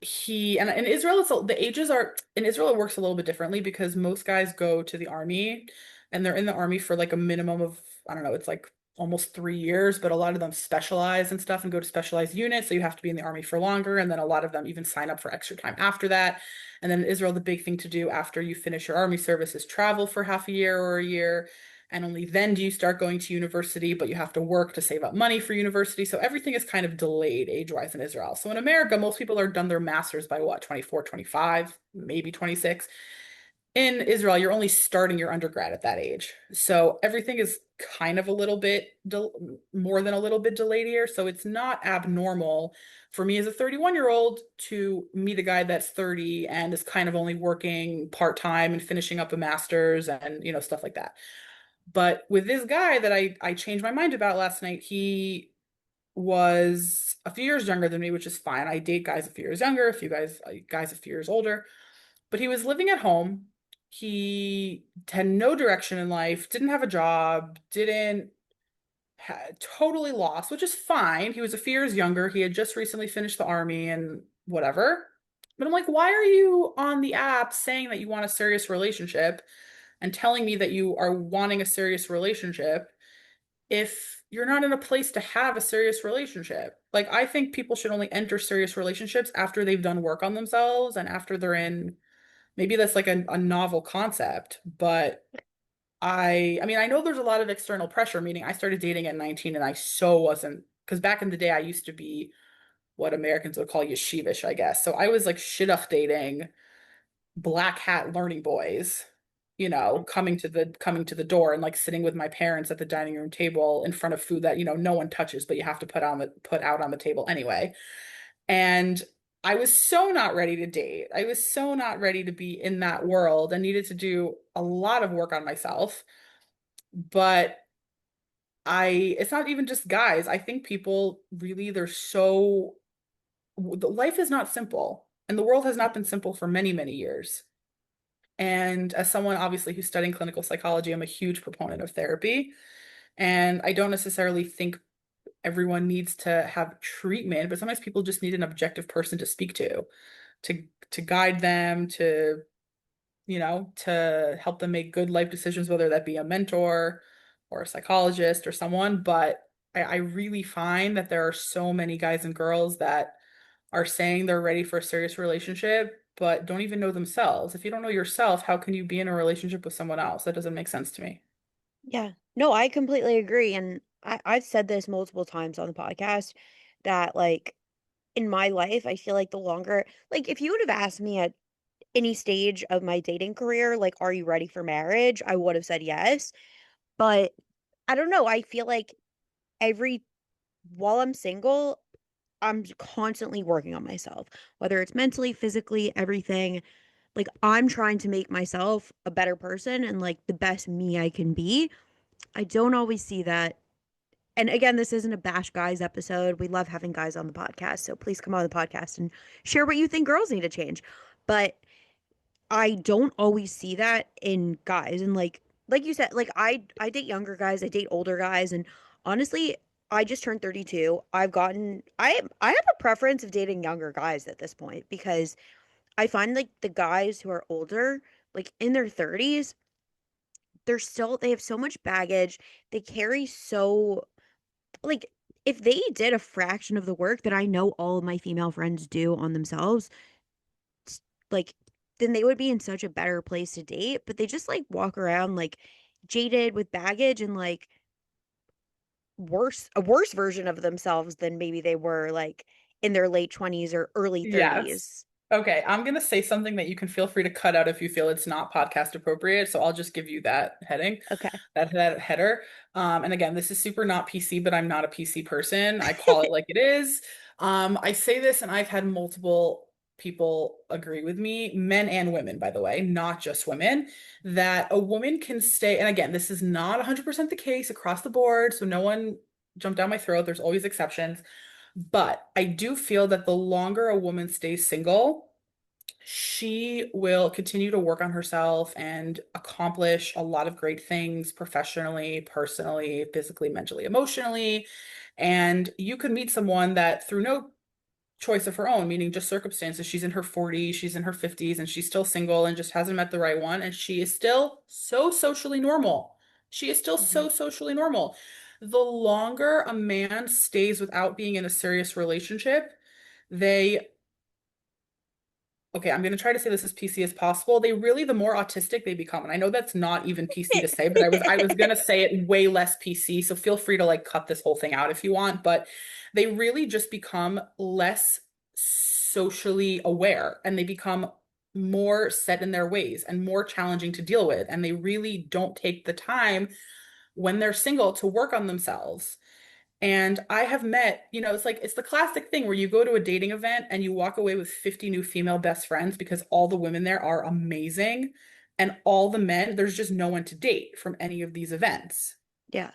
he and in Israel the ages are in Israel it works a little bit differently because most guys go to the army and they're in the army for like a minimum of I don't know, it's like almost 3 years, but a lot of them specialize and stuff and go to specialized units, so you have to be in the army for longer, and then a lot of them even sign up for extra time after that. And then in Israel, the big thing to do after you finish your army service is travel for half a year or a year. And only then do you start going to university, but you have to work to save up money for university. So everything is kind of delayed age-wise in Israel. So in America, most people are done their masters by what, 24, 25, maybe 26. In Israel, you're only starting your undergrad at that age. So everything is kind of a little bit more than a little bit delayed here. So it's not abnormal for me as a 31-year-old to meet a guy that's 30 and is kind of only working part-time and finishing up a master's and, stuff like that. But with this guy that I changed my mind about last night, he was a few years younger than me, which is fine. I date guys a few years younger, a few guys a few years older. But he was living at home. He had no direction in life, didn't have a job, didn't totally lost, which is fine. He was a few years younger. He had just recently finished the army and whatever. But I'm like, why are you on the app saying that you want a serious relationship and telling me that you are wanting a serious relationship if you're not in a place to have a serious relationship? Like, I think people should only enter serious relationships after they've done work on themselves and after they're in maybe that's like a novel concept, but I mean, I know there's a lot of external pressure, meaning I started dating at 19 and I so wasn't, because back in the day I used to be what Americans would call yeshivish, I guess. So I was like shidduch dating black hat learning boys, coming to the door and like sitting with my parents at the dining room table in front of food that, no one touches, but you have to put out on the table anyway. And I was so not ready to date. I was so not ready to be in that world and needed to do a lot of work on myself. But it's not even just guys. I think people really, the life is not simple and the world has not been simple for many, many years. And as someone obviously who's studying clinical psychology, I'm a huge proponent of therapy. And I don't necessarily think everyone needs to have treatment, but sometimes people just need an objective person to speak to to guide them, to help them make good life decisions, whether that be a mentor or a psychologist or someone. But I really find that there are so many guys and girls that are saying they're ready for a serious relationship, but don't even know themselves. If you don't know yourself, how can you be in a relationship with someone else? That doesn't make sense to me. Yeah. No, I completely agree. And I've said this multiple times on the podcast that, like, in my life, I feel like the longer, like, if you would have asked me at any stage of my dating career, like, are you ready for marriage? I would have said yes. But I don't know. I feel like every, while I'm single, I'm constantly working on myself, whether it's mentally, physically, everything. Like, I'm trying to make myself a better person and like the best me I can be. I don't always see that. And again, this isn't a bash guys episode. We love having guys on the podcast. So please come on the podcast and share what you think girls need to change. But I don't always see that in guys. And like you said, like I date younger guys, I date older guys, and honestly, I just turned 32. I have a preference of dating younger guys at this point because I find like the guys who are older, like in their 30s, they have so much baggage. They carry so, like, if they did a fraction of the work that I know all of my female friends do on themselves, like, then they would be in such a better place to date, but they just like walk around like jaded with baggage and like a worse version of themselves than maybe they were like in their late 20s or early Yes. 30s. Okay, I'm gonna say something that you can feel free to cut out if you feel it's not podcast appropriate. So I'll just give you that heading, Okay. that header. And again, this is super not PC, but I'm not a PC person. I call it like it is. I say this, and I've had multiple people agree with me, men and women, by the way, not just women, that a woman can stay. And again, this is not 100% the case across the board, so no one jump down my throat. There's always exceptions. But I do feel that the longer a woman stays single, she will continue to work on herself and accomplish a lot of great things professionally, personally, physically, mentally, emotionally. And you could meet someone that through no choice of her own, meaning just circumstances. She's in her 40s, she's in her 50s, and she's still single and just hasn't met the right one. And she is still so socially normal. She is still Mhm. so socially normal. The longer a man stays without being in a serious relationship, they okay, I'm going to try to say this as PC as possible. They really, the more autistic they become, and I know that's not even PC to say, but I was going to say it way less PC. So feel free to like cut this whole thing out if you want. But they really just become less socially aware, and they become more set in their ways and more challenging to deal with. And they really don't take the time when they're single to work on themselves. And I have met, it's like it's the classic thing where you go to a dating event and you walk away with 50 new female best friends because all the women there are amazing. And all the men, there's just no one to date from any of these events. Yeah.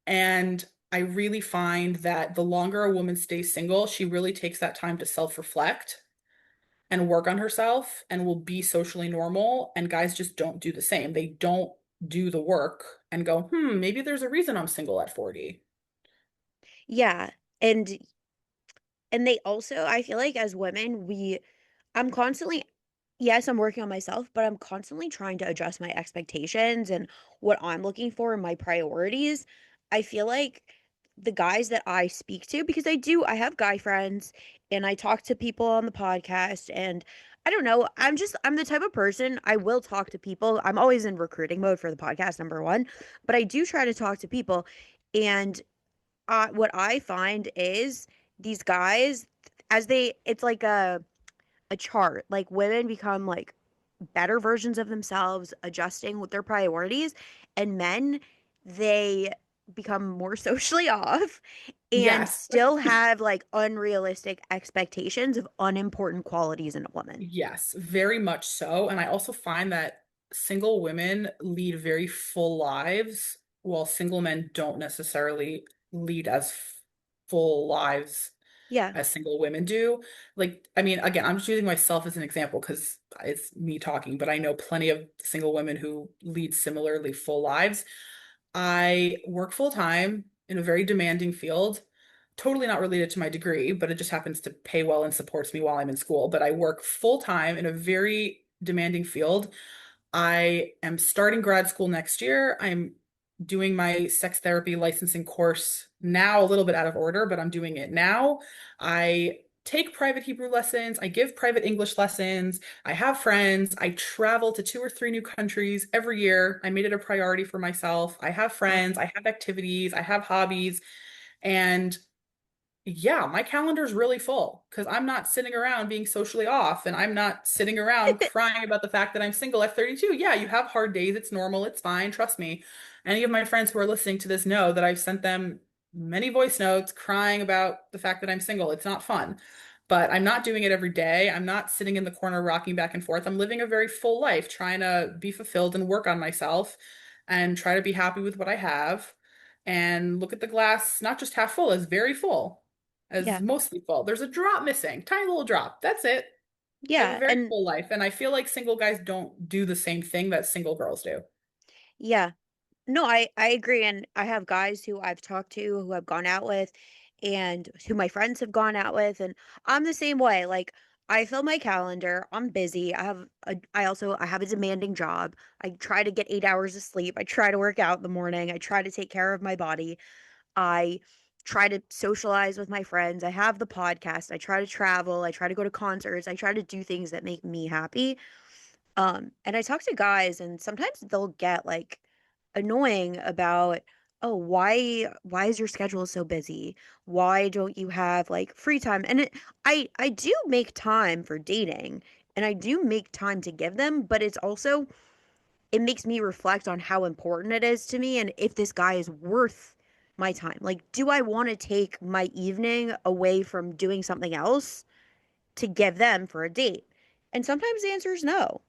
And I really find that the longer a woman stays single, she really takes that time to self-reflect and work on herself and will be socially normal. And guys just don't do the same. They don't do the work and go, maybe there's a reason I'm single at 40. Yeah. And they also, I feel like as women, I'm constantly, yes, I'm working on myself, but I'm constantly trying to adjust my expectations and what I'm looking for and my priorities. I feel like the guys that I speak to, because I have guy friends and I talk to people on the podcast, and I don't know, I'm the type of person, I will talk to people. I'm always in recruiting mode for the podcast, number one, but I do try to talk to people. And what I find is these guys, it's like a chart. Like, women become like better versions of themselves, adjusting with their priorities, and men, they become more socially off and Yes. still have like unrealistic expectations of unimportant qualities in a woman. Yes, very much so. And I also find that single women lead very full lives, while single men don't necessarily lead as full lives Yeah. as single women do. Like, I mean, again, I'm just using myself as an example because it's me talking, but I know plenty of single women who lead similarly full lives. I work full time in a very demanding field, totally not related to my degree, but it just happens to pay well and supports me while I'm in school. But I work full time in a very demanding field. I am starting grad school next year. I'm doing my sex therapy licensing course now, a little bit out of order, but I'm doing it now. I take private Hebrew lessons, I give private English lessons, I have friends, I travel to 2 or 3 new countries every year. I made it a priority for myself. I have Uh, friends, I have activities, I have hobbies, and yeah, my calendar's really full because I'm not sitting around being socially off and I'm not sitting around crying about the fact that I'm single at 32. Yeah, you have hard days. It's normal. It's fine. Trust me. Any of my friends who are listening to this know that I've sent them many voice notes crying about the fact that I'm single. It's not fun, but I'm not doing it every day. I'm not sitting in the corner rocking back and forth. I'm living a very full life, trying to be fulfilled and work on myself and try to be happy with what I have and look at the glass, not just half full, as very full, as yeah, mostly full. There's a drop missing, tiny little drop. That's it. I have a yeah, very and full life, and I feel like single guys don't do the same thing that single girls do. yeah. No, I agree, and I have guys who I've talked to, who I've gone out with, and who my friends have gone out with, and I'm the same way. Like, I fill my calendar. I'm busy. I have a demanding job. I try to get 8 hours of sleep. I try to work out in the morning. I try to take care of my body. I try to socialize with my friends. I have the podcast. I try to travel. I try to go to concerts. I try to do things that make me happy. And I talk to guys and sometimes they'll get like annoying about, oh, why is your schedule so busy? Why don't you have like free time? And I do make time for dating and I do make time to give them, but it's also it makes me reflect on how important it is to me and if this guy is worth my time. Like, do I want to take my evening away from doing something else to give them for a date? And sometimes the answer is no.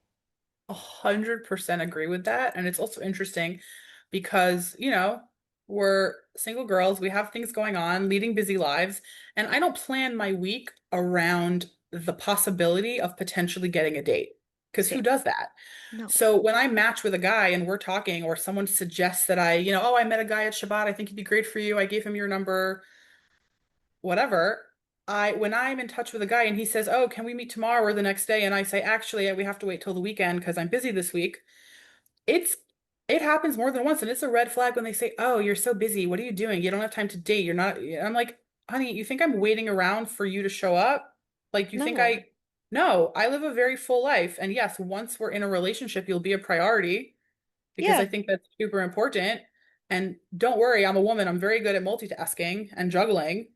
100% agree with that. And it's also interesting because, we're single girls, we have things going on, leading busy lives, and I don't plan my week around the possibility of potentially getting a date. Because who Same. does that? No. So when I match with a guy and we're talking, or someone suggests that oh, I met a guy at Shabbat, I think he'd be great for you. I gave him your number, whatever. When I'm in touch with a guy and he says, "Oh, can we meet tomorrow or the next day?" and I say, "Actually, we have to wait till the weekend because I'm busy this week." It's it happens more than once, and it's a red flag when they say, "Oh, you're so busy. What are you doing? You don't have time to date. You're not." I'm like, "Honey, you think I'm waiting around for you to show up? Like, you think No. I?" No, I live a very full life, and yes, once we're in a relationship, you'll be a priority because I Yeah. think that's super important. And don't worry, I'm a woman. I'm very good at multitasking and juggling,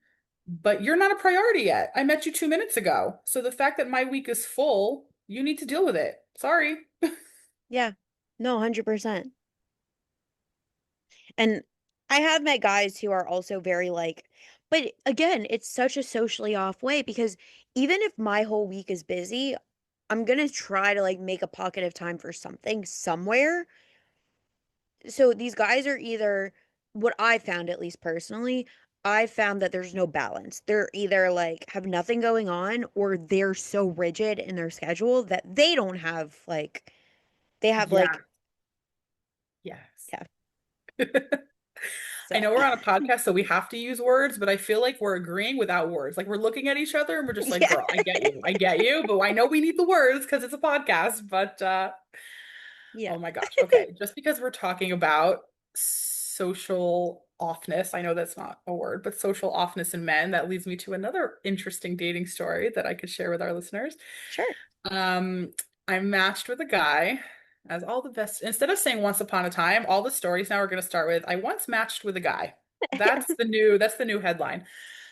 but you're not a priority yet. I met you 2 minutes ago. So the fact that my week is full, you need to deal with it. Sorry. Yeah. No, 100%. And I have met guys who are also very like, but again, it's such a socially off way because even if my whole week is busy, I'm gonna try to like make a pocket of time for something somewhere. So these guys are either what I found, at least personally, I found that there's no balance. They're either like have nothing going on or they're so rigid in their schedule that they don't have like they have Yeah. like Yes. yeah. I So know we're on a podcast, so we have to use words, but I feel like we're agreeing without words. Like we're looking at each other and we're just like, yeah. girl, I get you. I get you, but I know we need the words because it's a podcast. But Yeah. oh my gosh. Okay. Just because we're talking about social offness, I know that's not a word, but social offness in men, that leads me to another interesting dating story that I could share with our listeners. Sure. Um, I matched with a guy, as all the best. Instead of saying once upon a time, all the stories now are going to start with I once matched with a guy. That's the new headline.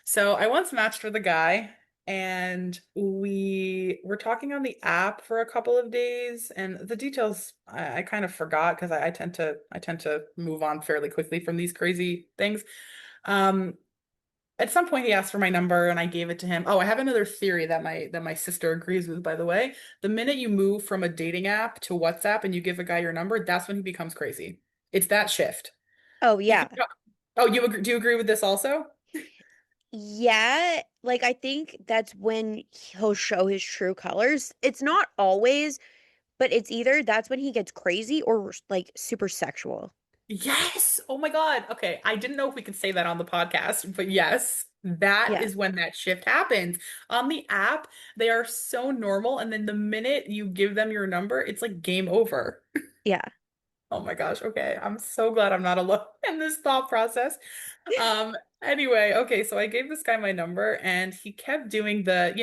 So I once matched with a guy and we were talking on the app for a couple of days and the details I kind of forgot because I tend to move on fairly quickly from these crazy things. Um, at some point he asked for my number and I gave it to him. Oh, I have another theory that my sister agrees with, by the way. The minute you move from a dating app to WhatsApp and you give a guy your number, that's when he becomes crazy. It's that shift. Oh He can yeah. Oh, you agree, do you agree with this also? Yeah, like I think that's when he'll show his true colors. It's not always, but it's either that's when he gets crazy or like super sexual. Yes. Oh my God. Okay. I didn't know if we could say that on the podcast, but yes, that Yeah. is when that shift happens. On the app, they are so normal. And then the minute you give them your number, it's like game over. Yeah. Oh my gosh. Okay. I'm so glad I'm not alone in this thought process. Anyway, okay, so I gave this guy my number and he kept doing the,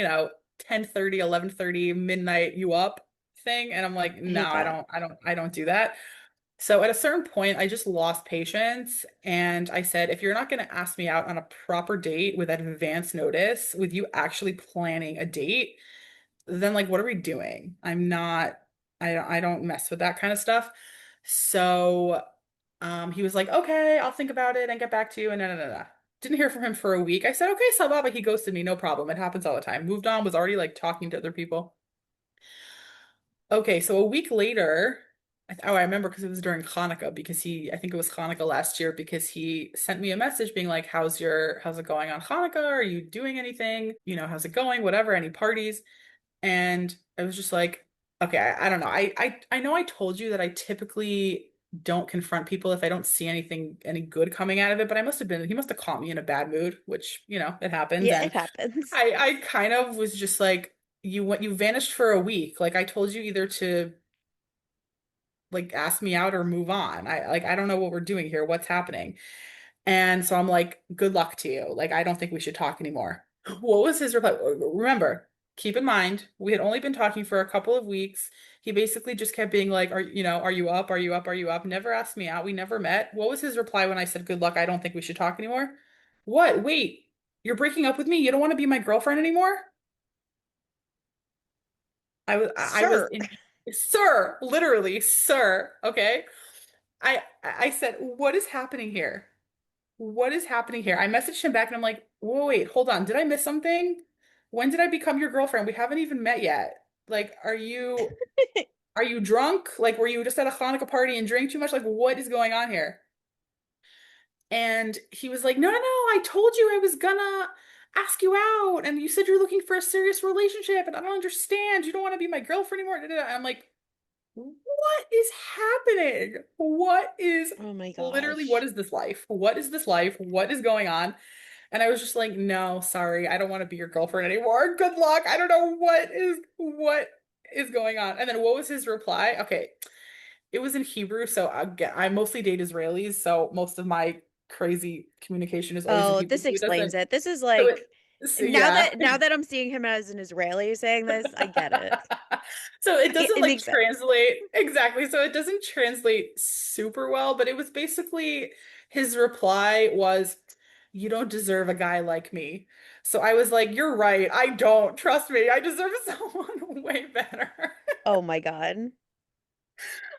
10:30, 11:30, midnight, you up thing. And I'm like, I no, hate that. I don't do that. So at a certain point, I just lost patience and I said, if you're not going to ask me out on a proper date with advance notice, with you actually planning a date, then like what are we doing? I don't mess with that kind of stuff. So he was like, okay, I'll think about it and get back to you and no no no no. Didn't hear from him for a week. I said, okay, Sababa, he ghosted me, no problem. It happens all the time. Moved on, was already like talking to other people. Okay, so a week later, I remember because it was during Hanukkah because I think it was Hanukkah last year because he sent me a message being like, how's it going on Hanukkah? Are you doing anything? How's it going? Whatever, any parties? And I was just like, okay, I don't know. I know I told you that I typically don't confront people if I don't see any good coming out of it, but he must have caught me in a bad mood, which, it happens. Yeah, it And happens. I kind of was just like, you vanished for a week. Like I told you either to like ask me out or move on. I don't know what we're doing here. What's happening? And so I'm like, good luck to you. Like, I don't think we should talk anymore. What was his reply? Remember, keep in mind, we had only been talking for a couple of weeks. He basically just kept being like, are you up? Are you up? Are you up? Never asked me out. We never met. What was his reply when I said, good luck? I don't think we should talk anymore. What? Wait, you're breaking up with me? You don't want to be my girlfriend anymore? I was Sir. in, sir, literally, sir. Okay. I said, what is happening here? What is happening here? I messaged him back and I'm like, whoa, wait, hold on. Did I miss something? When did I become your girlfriend? We haven't even met yet. Like, are you drunk? Like, were you just at a Hanukkah party and drank too much? Like, what is going on here? And he was like, no, no, no, I told you I was gonna ask you out. And you said you're looking for a serious relationship. And I don't understand. You don't want to be my girlfriend anymore. Da, da, da. I'm like, what is happening? Oh my What gosh. is this life? What is this life? What is going on? And I was just like, no, sorry, I don't want to be your girlfriend anymore. Good luck. I don't know what is going on. And then what was his reply? Okay, it was in Hebrew, so again, I mostly date Israelis, so most of my crazy communication is always in Oh, Hebrew. this So it explains doesn't. it. This is So it. like So now yeah. that I'm seeing him as an Israeli saying this, I get it. So it doesn't It like makes sense. translate exactly. So it doesn't translate super well, but it was basically his reply was, "You don't deserve a guy like me." So I was like, "You're right. I don't. Trust me. I deserve someone way better." Oh my God.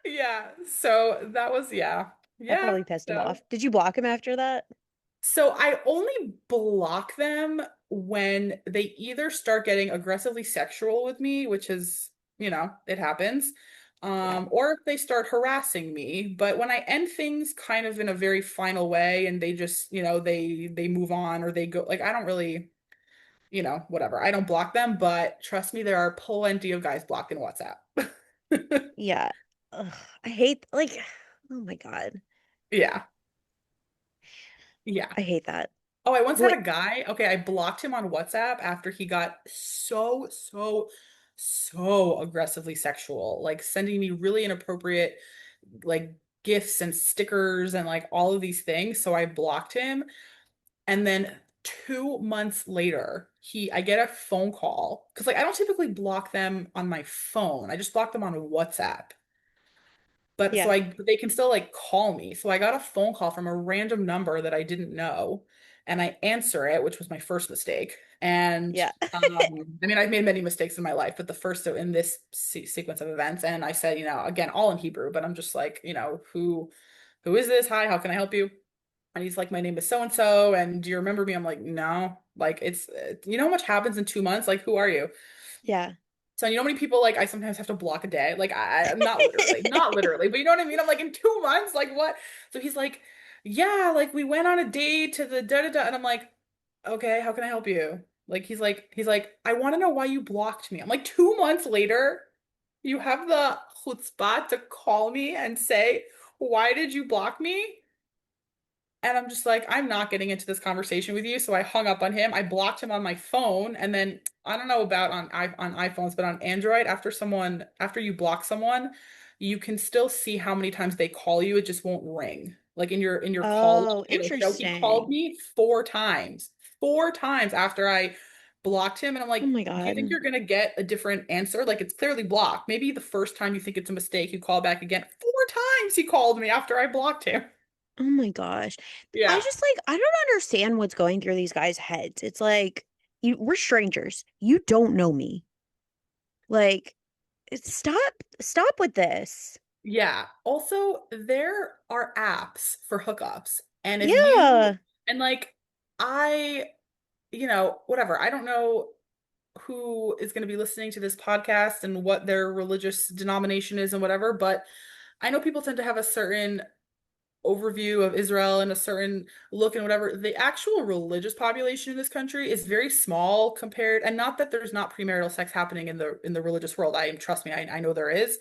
Yeah. So that was yeah. That Yeah. probably pissed him So off. Did you block him after that? So I only block them when they either start getting aggressively sexual with me, which is, it happens, Yeah. or if they start harassing me. But when I end things kind of in a very final way and they just, they move on or they go, like I don't really, whatever. I don't block them, but trust me, there are plenty of guys blocked in WhatsApp. Yeah. Ugh, I hate like oh my God. Yeah. Yeah. I hate that. Oh, I once had Wait, a guy. Okay, I blocked him on WhatsApp after he got so aggressively sexual, like sending me really inappropriate like gifts and stickers and like all of these things. So I blocked him. And then 2 months later, I get a phone call because like I don't typically block them on my phone. I just block them on WhatsApp. But so yeah. they can still like call me. So I got a phone call from a random number that I didn't know, and I answer it, which was my first mistake. And Yeah. I mean, I've made many mistakes in my life, but the first in this sequence of events. And I said, again, all in Hebrew, but I'm just like, who is this? Hi, how can I help you? And he's like, my name is so and so, and do you remember me? I'm like, no. Like, you know how much happens in 2 months? Like, who are you? Yeah. So you know how many people like I sometimes have to block a day? Like I'm not literally, but you know what I mean? I'm like in 2 months, like what? So he's like, yeah, like we went on a date to the da da da, and I'm like, okay, how can I help you? Like he's like, I want to know why you blocked me. I'm like 2 months later, you have the chutzpah to call me and say, why did you block me? And I'm just like, I'm not getting into this conversation with you. So I hung up on him. I blocked him on my phone. And then I don't know about on iPhones, but on Android, after you block someone, you can still see how many times they call you. It just won't ring. Like in your call log, Oh, it'll show he called interesting. me 4 times. 4 times after I blocked him. And I'm Oh like, my do you think God. you're gonna get a different answer? Like it's clearly blocked. Maybe the first time you think it's a mistake, you call back again. 4 times he called me after I blocked him. Oh my gosh. I Yeah. just like I don't understand what's going through these guys' heads. It's like we're strangers. You don't know me. Like stop with this. Yeah. Also, there are apps for hookups. And if you, Yeah. and like, I, whatever, I don't know who is going to be listening to this podcast and what their religious denomination is and whatever, but I know people tend to have a certain overview of Israel and a certain look and whatever. The actual religious population in this country is very small compared, and not that there's not premarital sex happening in the religious world. Trust me, I know there is,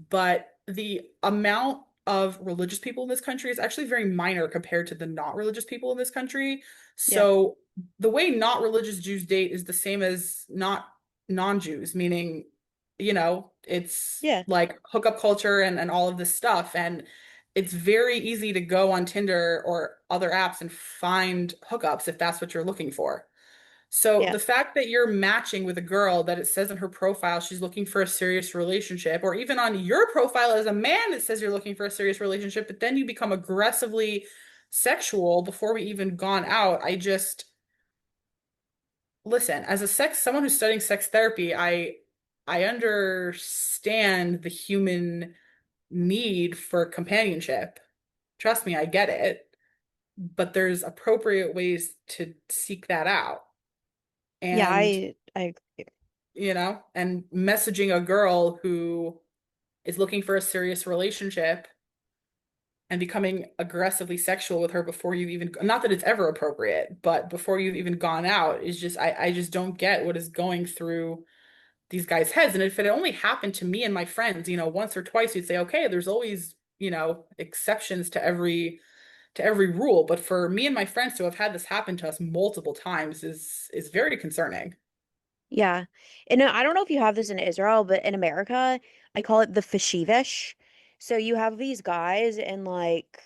but the amount of religious people in this country is actually very minor compared to the not religious people in this country. Yeah. So the way not religious Jews date is the same as not non-Jews, meaning, it's Yeah. like hookup culture and all of this stuff. And it's very easy to go on Tinder or other apps and find hookups if that's what you're looking for. So Yeah. the fact that you're matching with a girl that it says in her profile she's looking for a serious relationship, or even on your profile as a man it says you're looking for a serious relationship, but then you become aggressively sexual before we even gone out. I just listen, as a someone who's studying sex therapy, I understand the human need for companionship. Trust me, I get it, but there's appropriate ways to seek that out. Yeah, And I and messaging a girl who is looking for a serious relationship and becoming aggressively sexual with her before you've even, not that it's ever appropriate, but before you've even gone out is just, I just don't get what is going through these guys' heads. And if it only happened to me and my friends, once or twice, you'd say, okay, there's always, exceptions to every rule. But for me and my friends to have had this happen to us multiple times is very concerning. yeah. And I don't know if you have this in Israel, but in America, I call it the fashivish. So you have these guys in like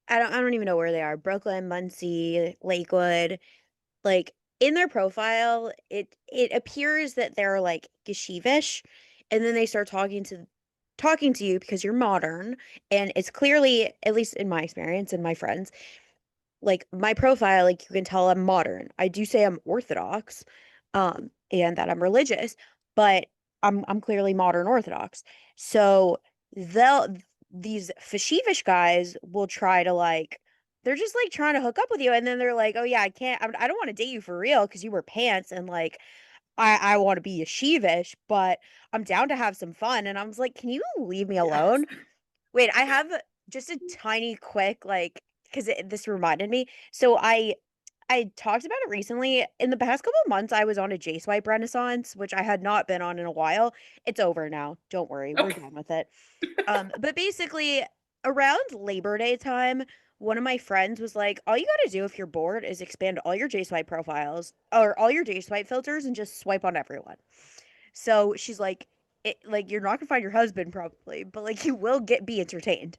I don't even know where they are. Brooklyn, Muncie, Lakewood. Like in their profile, it appears that they're like geschivish, and then they start talking to you because you're modern, and it's clearly, at least in my experience and my friends, like my profile, like you can tell I'm modern. I do say I'm Orthodox, and that I'm religious, but I'm clearly modern Orthodox. So they'll these fashivish guys will try to like they're just like trying to hook up with you, and then they're like, oh yeah, I don't want to date you for real because you wear pants, and like I want to be yeshivish, but I'm down to have some fun. And I was like, can you leave me Yes. alone? Wait, I have just a tiny quick like because this reminded me. So I talked about it recently. In the past couple of months, I was on a J Swipe renaissance, which I had not been on in a while. It's over now. Don't worry, we're Okay. done with it. But basically, around Labor Day time, one of my friends was like, "All you got to do if you're bored is expand all your J Swipe profiles or all your J Swipe filters and just swipe on everyone." So she's like, like you're not gonna find your husband probably, but like you will be entertained.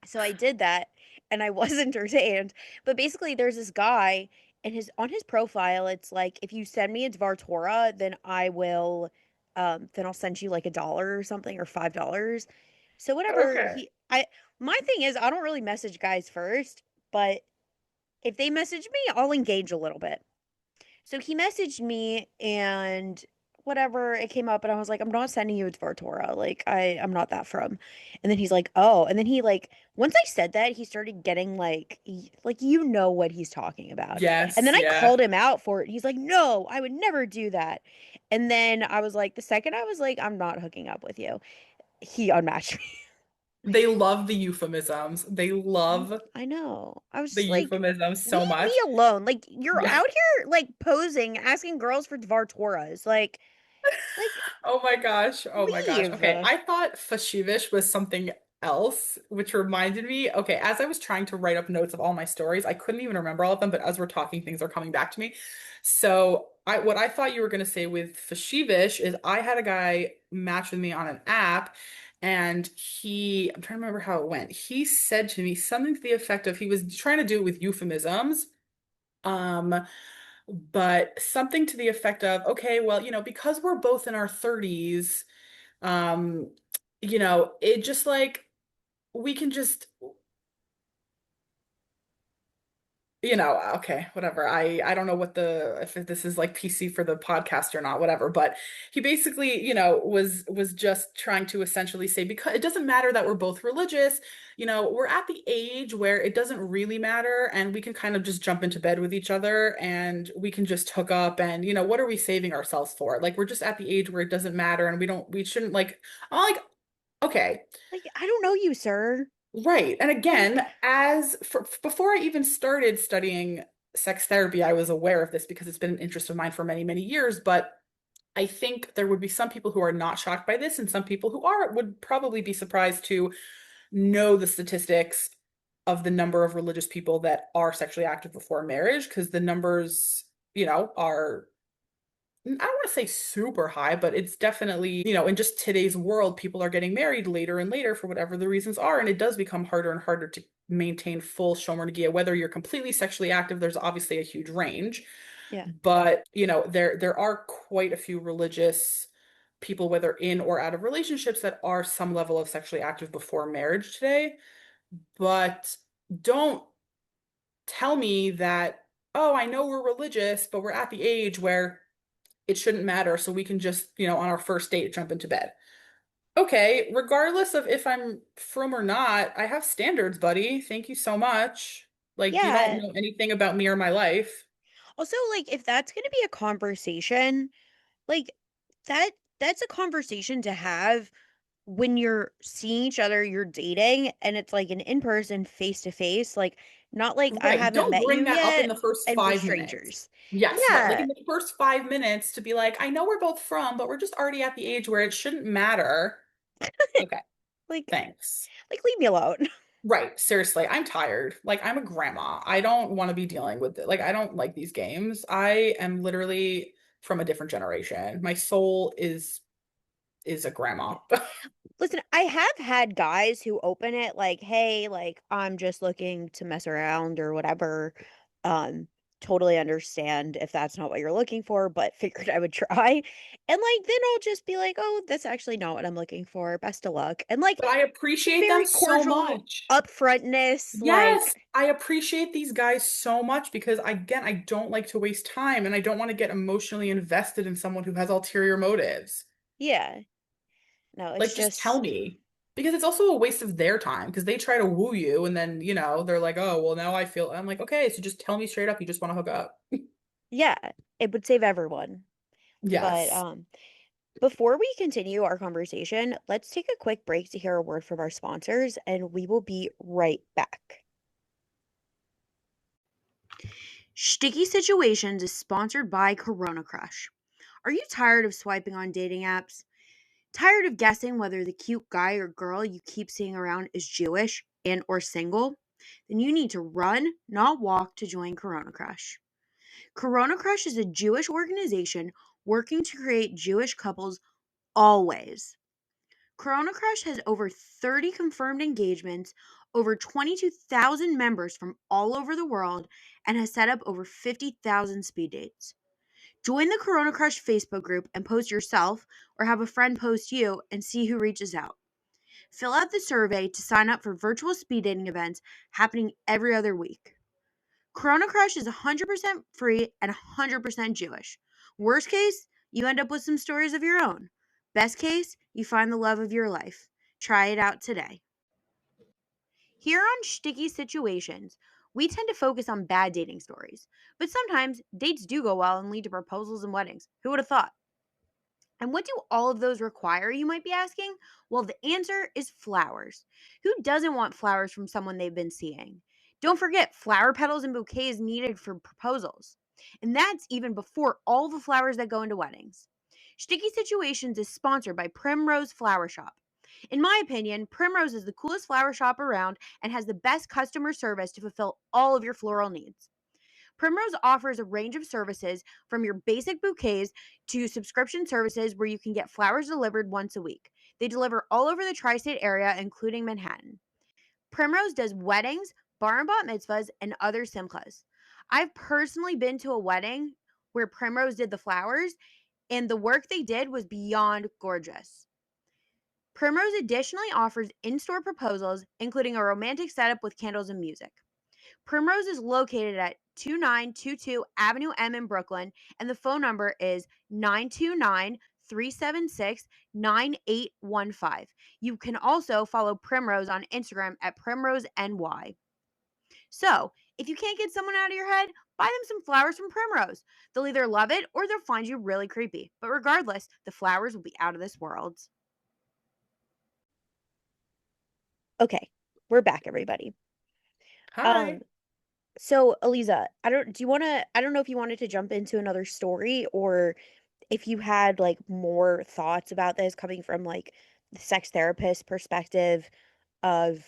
So I did that and I was entertained. But basically there's this guy and his on his profile it's like if you send me a Dvar Torah, then I'll send you like $1 or something or $5. So whatever Okay. he I my thing is I don't really message guys first, but if they message me, I'll engage a little bit. So he messaged me and whatever it came up and I was like, I'm not sending you a Dvar Torah. Like I'm not that from. And then he's like, oh. And then he like once I said that, he started getting like like you know what he's talking about. And Yes, then I yeah. called him out for it. He's like, no, I would never do that. And then I was like, the second I was like, I'm not hooking up with you, he unmatched me. They love the euphemisms. They love I know. I was the just like, euphemisms so leave me much. alone. Like you're Yeah. out here like posing, asking girls for Dvar Torahs. Like Oh my gosh. Oh my gosh. leave. Okay. I thought fashivish was something else, which reminded me. Okay, as I was trying to write up notes of all my stories, I couldn't even remember all of them, but as we're talking, things are coming back to me. So what I thought you were gonna say with fashivish is I had a guy match with me on an app, And I'm trying to remember how it went. He said to me something to the effect of he was trying to do it with euphemisms. Um, but something to the effect of, okay, well, because we're both in our 30s, um, it just like we can just okay, whatever. I don't know if this is like PC for the podcast or not, whatever. But he basically, was just trying to essentially say because it doesn't matter that we're both religious, we're at the age where it doesn't really matter and we can kind of just jump into bed with each other and we can just hook up and what are we saving ourselves for? Like we're just at the age where it doesn't matter and we shouldn't like I'm like, okay. Like, I don't know you, sir. Right. And again, Like, before I even started studying sex therapy, I was aware of this because it's been an interest of mine for many, many years. But I think there would be some people who are not shocked by this, and some people who are would probably be surprised to know the statistics of the number of religious people that are sexually active before marriage, because the numbers, are I don't want to say super high, but it's definitely, in just today's world, people are getting married later and later for whatever the reasons are. And it does become harder and harder to maintain full shomer whether you're completely sexually active, there's obviously a huge range. yeah, But, there are quite a few religious people, whether in or out of relationships, that are some level of sexually active before marriage today. But don't tell me that, oh, I know we're religious, but we're at the age where it shouldn't matter. So we can just, on our first date, jump into bed. Okay, regardless of if I'm frum or not, I have standards, buddy. Thank you so much. Like, you don't yeah. know anything about me or my life. Also, like, if that's going to be a conversation, like, that that's a conversation to have when you're seeing each other, you're dating, and it's like an in-person, face-to-face, like, not like I Right. haven't Don't met bring you that up in yet the first and we're 5 minutes. strangers. Yes, right. Like Yeah. in the first 5 minutes to be like, I know we're both from, but we're just already at the age where it shouldn't matter. Okay, Like thanks. like leave me alone. Right. Seriously, I'm tired. Like, I'm a grandma. I don't want to be dealing with it. Like, I don't like these games. I am literally from a different generation. My soul is a grandma. Listen, I have had guys who open it like, "Hey, like, I'm just looking to mess around or whatever." Um, totally understand if that's not what you're looking for, but figured I would try. And, like, then I'll just be like, "Oh, that's actually not what I'm looking for. Best of luck." And, like, But I appreciate them very so cordial much. upfrontness, Yes, like, I appreciate these guys so much because, again, I don't like to waste time and I don't want to get emotionally invested in someone who has ulterior motives. yeah. No, it's Like, just tell just me. Because it's also a waste of their time because they try to woo you and then, they're like, oh, well, now I feel. I'm like, okay, so just tell me straight up you just want to hook up. yeah, it would save everyone. But, Yes. before we continue our conversation, let's take a quick break to hear a word from our sponsors, and we will be right back. Sticky Situations is sponsored by Corona Crush. Are you tired of swiping on dating apps? Tired of guessing whether the cute guy or girl you keep seeing around is Jewish and or single? Then you need to run, not walk to join Corona Crush. Corona Crush is a Jewish organization working to create Jewish couples always. Corona Crush has over 30 confirmed engagements, over 22,000 members from all over the world, and has set up over 50,000 speed dates. Join the Corona Crush Facebook group and post yourself or have a friend post you and see who reaches out. Fill out the survey to sign up for virtual speed dating events happening every other week. Corona Crush is 100% free and 100% Jewish. Worst case, you end up with some stories of your own. Best case, you find the love of your life. Try it out today. Here on Sticky Situations, we tend to focus on bad dating stories, but sometimes dates do go well and lead to proposals and weddings. Who would have thought? And what do all of those require, you might be asking? Well, the answer is flowers. Who doesn't want flowers from someone they've been seeing? Don't forget, flower petals and bouquets needed for proposals. And that's even before all the flowers that go into weddings. Sticky Situations is sponsored by Primrose Flower Shop. In my opinion, Primrose is the coolest flower shop around and has the best customer service to fulfill all of your floral needs. Primrose offers a range of services from your basic bouquets to subscription services where you can get flowers delivered once a week. They deliver all over the tri state area, including Manhattan. Primrose does weddings, bar and bat mitzvahs, and other simchas. I've personally been to a wedding where Primrose did the flowers, and the work they did was beyond gorgeous. Primrose additionally offers in store proposals, including a romantic setup with candles and music. Primrose is located at 2922 Avenue M in Brooklyn, and the phone number is 929-376-9815. You can also follow Primrose on Instagram at PrimroseNY. So, if you can't get someone out of your head, buy them some flowers from Primrose. They'll either love it or they'll find you really creepy. But regardless, the flowers will be out of this world. Okay, we're back, everybody. Hi. Um, So, Aliza, I don't know if you wanted to jump into another story or if you had like more thoughts about this coming from like the sex therapist perspective of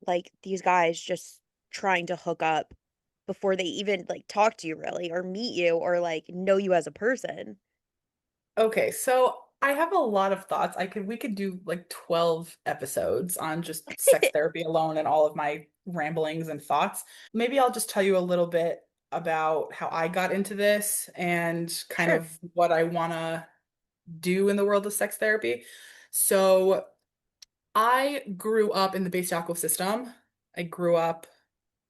like these guys just trying to hook up before they even like talk to you really or meet you or like know you as a person. Okay, so I have a lot of thoughts. We could do like 12 episodes on just sex therapy alone and all of my ramblings and thoughts. Maybe I'll just tell you a little bit about how I got into this and kind Sure. of what I want to do in the world of sex therapy. So, I grew up in the Beis Yaakov system. I grew up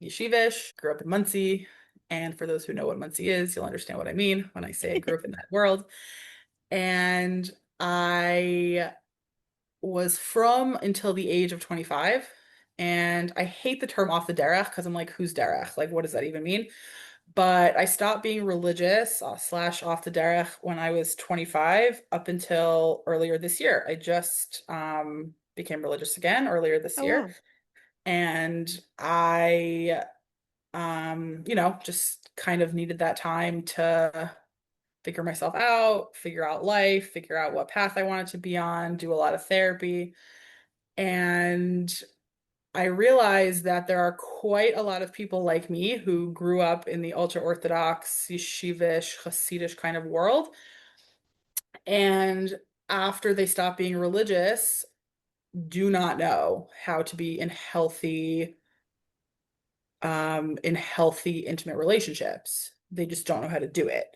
yeshivish, grew up in Muncie, and for those who know what Muncie is, you'll understand what I mean when I say I grew up in that world. And I was from until the age of 25. And I hate the term off the derech because I'm like, who's derech? Like, what does that even mean? But I stopped being religious slash off the derech when I was 25 up until earlier this year. I just became religious again earlier this Oh year. wow. And I just kind of needed that time to figure myself out, figure out life, figure out what path I wanted to be on, do a lot of therapy. And I realized that there are quite a lot of people like me who grew up in the ultra-Orthodox, yeshivish, Hasidish kind of world. And after they stop being religious, do not know how to be in healthy, intimate relationships. They just don't know how to do it.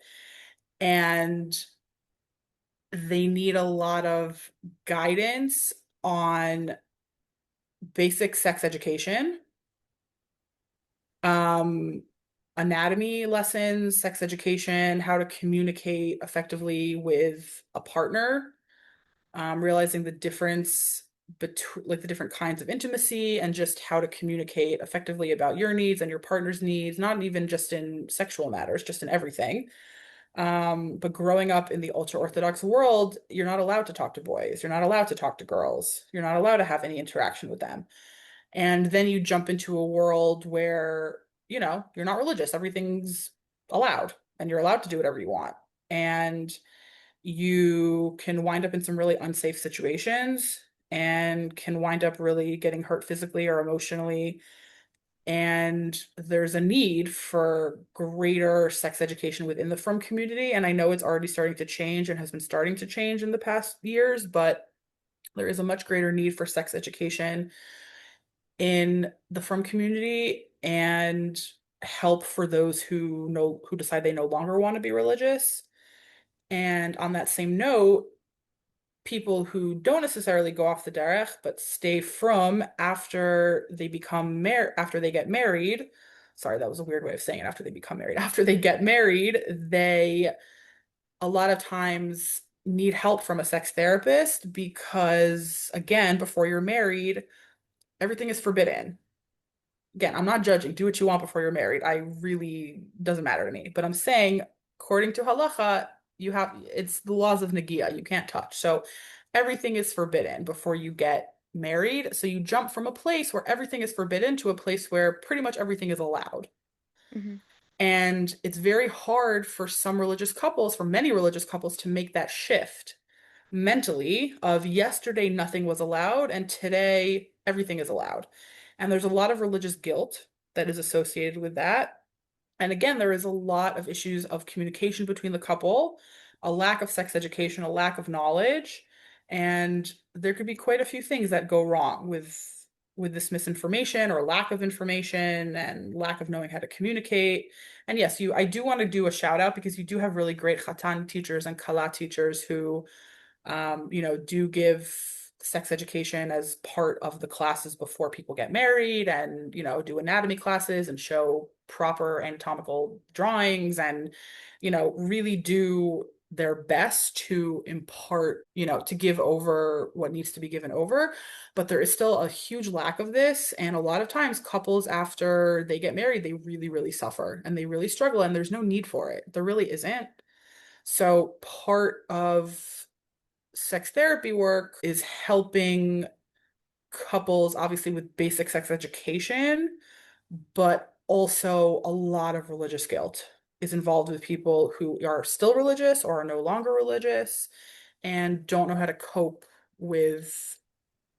And they need a lot of guidance on basic sex education, um, anatomy lessons, sex education, how to communicate effectively with a partner, realizing the difference between like the different kinds of intimacy and just how to communicate effectively about your needs and your partner's needs, not even just in sexual matters, just in everything. But growing up in the ultra-Orthodox world, you're not allowed to talk to boys. You're not allowed to talk to girls. You're not allowed to have any interaction with them. And then you jump into a world where, you're not religious. Everything's allowed, and you're allowed to do whatever you want. And you can wind up in some really unsafe situations and can wind up really getting hurt physically or emotionally, and there's a need for greater sex education within the frum community. And I know it's already starting to change and has been starting to change in the past years, but there is a much greater need for sex education in the frum community and help for those who decide they no longer want to be religious. And on that same note, people who don't necessarily go off the derech but stay from after they get married. Sorry, that was a weird way of saying it. After they become married, after they get married, they a lot of times need help from a sex therapist because, again, before you're married, everything is forbidden. Again, I'm not judging. Do what you want before you're married. I really doesn't matter to me. But I'm saying, according to halacha, it's the laws of Nagia. You can't touch. So everything is forbidden before you get married. So you jump from a place where everything is forbidden to a place where pretty much everything is allowed. Hmm. And it's very hard for many religious couples, to make that shift mentally of yesterday nothing was allowed and today everything is allowed. And there's a lot of religious guilt that is associated with that. And again, there is a lot of issues of communication between the couple, a lack of sex education, a lack of knowledge. And there could be quite a few things that go wrong with this misinformation or lack of information and lack of knowing how to communicate. And yes, I do want to do a shout out because you do have really great Khatan teachers and Kala teachers who do give sex education as part of the classes before people get married and, do anatomy classes and show proper anatomical drawings and, really do their best to impart, to give over what needs to be given over. But there is still a huge lack of this. And a lot of times, couples, after they get married, they really, really suffer and they really struggle, and there's no need for it. There really isn't. So, part of sex therapy work is helping couples, obviously, with basic sex education, but also a lot of religious guilt is involved with people who are still religious or are no longer religious and don't know how to cope with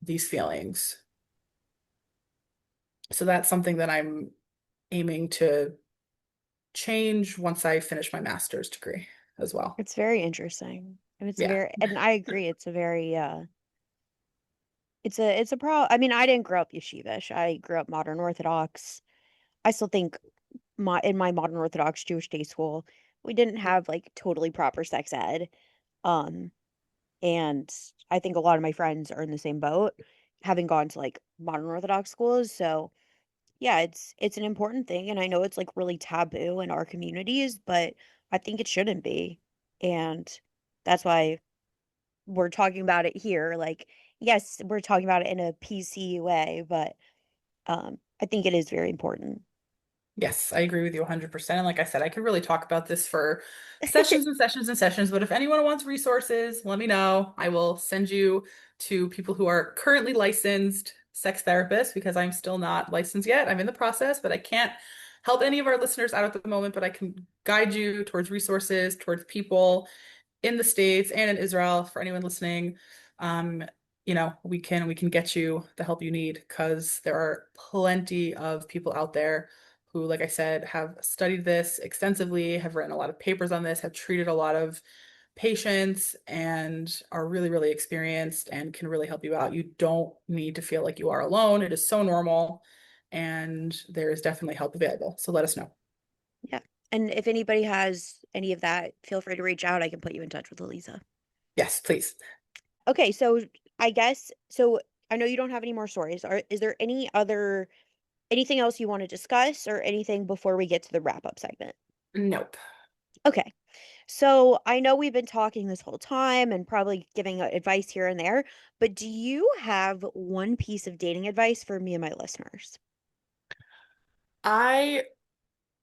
these feelings. So that's something that I'm aiming to change once I finish my master's degree as well. It's very interesting. And it's Yeah. very, and I agree, it's a very it's a pro I mean, I didn't grow up yeshivish. I grew up modern Orthodox. I still think my modern Orthodox Jewish day school, we didn't have like totally proper sex ed. Um, and I think a lot of my friends are in the same boat, having gone to like modern Orthodox schools. So yeah, it's an important thing, and I know it's like really taboo in our communities, but I think it shouldn't be. And that's why we're talking about it here. Like, yes, we're talking about it in a PC way, but I think it is very important. Yes, I agree with you 100%. And like I said, I could really talk about this for sessions and sessions and sessions, but if anyone wants resources, let me know. I will send you to people who are currently licensed sex therapists because I'm still not licensed yet. I'm in the process, but I can't help any of our listeners out at the moment, but I can guide you towards resources, towards people in the States and in Israel for anyone listening. Um, we can get you the help you need because there are plenty of people out there who, like I said, have studied this extensively, have written a lot of papers on this, have treated a lot of patients, and are really, really experienced and can really help you out. You don't need to feel like you are alone. It is so normal, and there is definitely help available. So let us know. Yeah. And if anybody has any of that, feel free to reach out. I can put you in touch with Aliza. Yes, please. Okay, so I know you don't have any more stories. Is there anything else you want to discuss or anything before we get to the wrap up segment? Nope. Okay. So I know we've been talking this whole time and probably giving advice here and there, but do you have one piece of dating advice for me and my listeners? I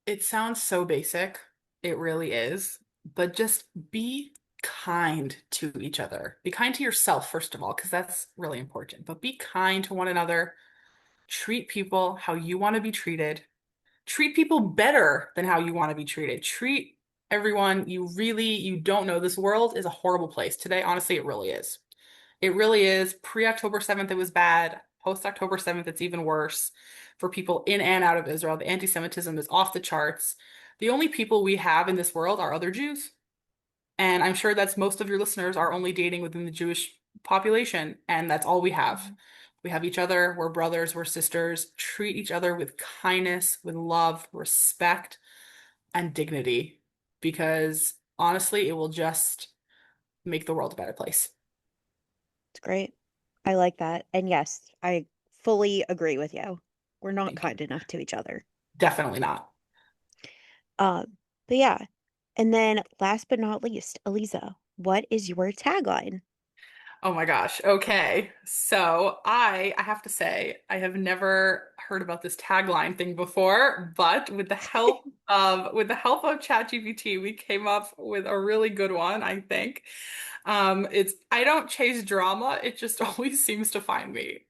It sounds so basic. It really is. But just be kind to each other. Be kind to yourself, first of all, because that's really important. But be kind to one another. Treat people how you want to be treated. Treat people better than how you want to be treated. Treat everyone you don't know. This world is a horrible place today. Honestly, it really is. It really is. Pre-October 7th, it was bad. Post-October 7th, it's even worse for people in and out of Israel. The anti-Semitism is off the charts. The only people we have in this world are other Jews. And I'm sure that's most of your listeners are only dating within the Jewish population, and that's all we have. We have each other. We're brothers, we're sisters. Treat each other with kindness, with love, respect, and dignity, because honestly, it will just make the world a better place. It's great. I like that. And yes, I fully agree with you. We're not Thank you. kind enough to each other. Definitely not. But yeah. And then last but not least, Aliza, what is your tagline? Oh my gosh. Okay. So I have to say, I have never heard about this tagline thing before, but with the help of ChatGPT, we came up with a really good one, I think. It's I don't chase drama, it just always seems to find me.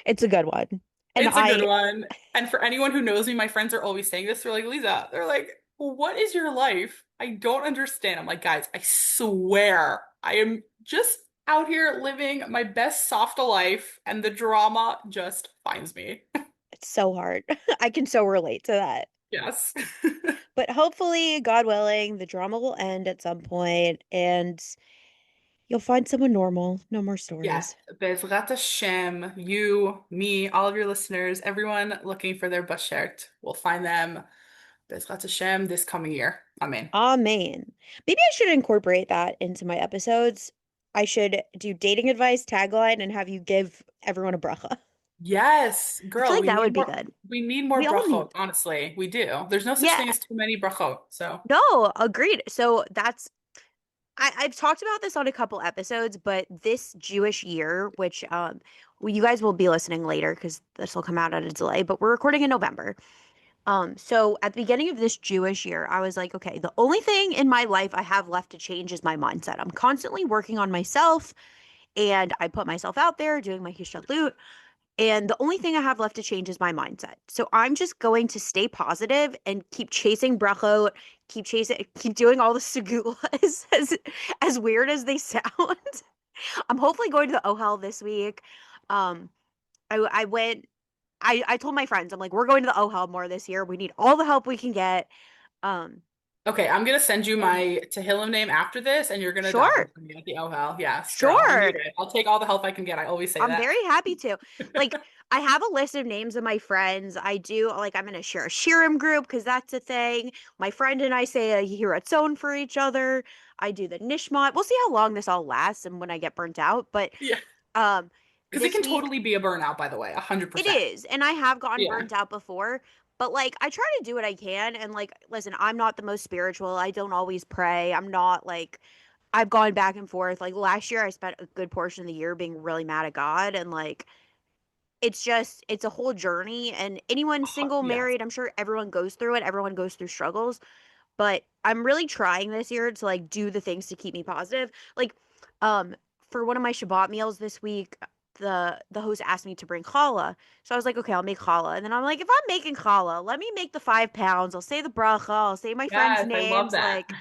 It's a good one. And It's a good I one. And for anyone who knows me, my friends are always saying this. They're like, Lisa, they're like, what is your life? I don't understand. I'm like, guys, I swear I am just out here living my best softa life, and the drama just finds me. It's so hard. I can so relate to that. Yes. But hopefully, God willing, the drama will end at some point and You'll find someone normal. No more Yes, stories. Bezrat Hashem, you, me, all of your listeners, everyone looking for their bashert will find them Bezrat Hashem this coming year. Amen. Amen. Maybe I should incorporate that into my episodes. I should do dating advice tagline and have you give everyone a bracha. Yes, I feel girl, like that would be good. we need more We all brachot, need, honestly. We do. There's no such yeah, thing as too many brachot. So, no, agreed. So that's I've talked about this on a couple episodes, but this Jewish year, which well, you guys will be listening later because this will come out at a delay, but we're recording in November. So at the beginning of this Jewish year, I was like, okay, the only thing in my life I have left to change is my mindset. I'm constantly working on myself and I put myself out there doing my hishtadlut. And the only thing I have left to change is my mindset. So I'm just going to stay positive and keep chasing brachot, keep doing all the segulas as weird as they sound. I'm hopefully going to the OHEL this week. Um, I went. I told my friends, I'm like, we're going to the OHEL more this year. We need all the help we can get. Um, okay, I'm gonna send you and my Tehillim name after this, and you're gonna daven sure, for me at the Ohel. Yes, girl, I sure. need it. I'll take all the help I can get. I always say I'm that. very happy to. Like, I have a list of names of my friends. I do, like, I'm going to share a Shirim group because that's a thing. My friend and I say a Yiratzon for each other. I do the Nishmat. We'll see how long this all lasts and when I get burnt out. But Yeah, um, because it this can week, totally be a burnout, by the way, it 100%. is. And I have gotten Yeah. burnt out before. But, like, I try to do what I can. And, like, listen, I'm not the most spiritual. I don't always pray. I'm not, like, I've gone back and forth. Like, last year, I spent a good portion of the year being really mad at God. And, like, it's a whole journey and anyone single Yes. married, I'm sure everyone goes through it, everyone goes through struggles, but I'm really trying this year to like do the things to keep me positive. Like um for one of my Shabbat meals this week, the host asked me to bring challah, so I was like, okay, I'll make challah. And then I'm like, if I'm making challah, let me make the 5 pounds. I'll say the bracha, I'll say my friends Yes, I love names, that. like,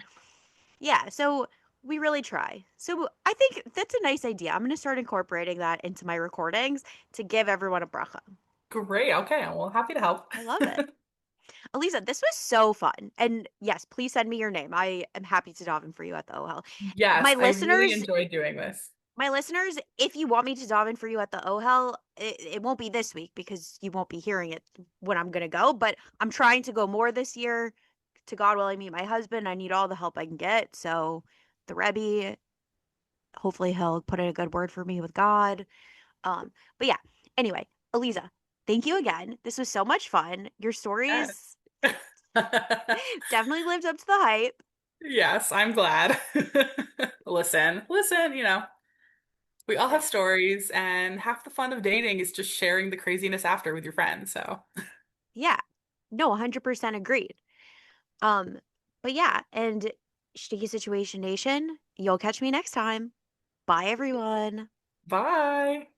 yeah. So we really try. So I think that's a nice idea. I'm going to start incorporating that into my recordings to give everyone a bracha. Great. Okay. Well, happy to help. I love it. Aliza, this was so fun. And yes, please send me your name. I am happy to daven for you at the OHEL. My Yes, I really listeners, enjoyed doing this. my listeners, if you want me to daven for you at the OHEL, it won't be this week because you won't be hearing it when I'm gonna go. But I'm trying to go more this year. To God will I meet my husband. I need all the help I can get. So the Rebbe, hopefully he'll put in a good word for me with God. But yeah. Anyway, Aliza, thank you again. This was so much fun. Your Yes. stories definitely lived up to the hype. Yes, I'm glad. Listen, we all have Yeah. stories, and half the fun of dating is just sharing the craziness after with your friends. So, Yeah. No, 100% agreed. Um, but yeah, and Sticky Situation Nation, you'll catch me next time. Bye, everyone. bye.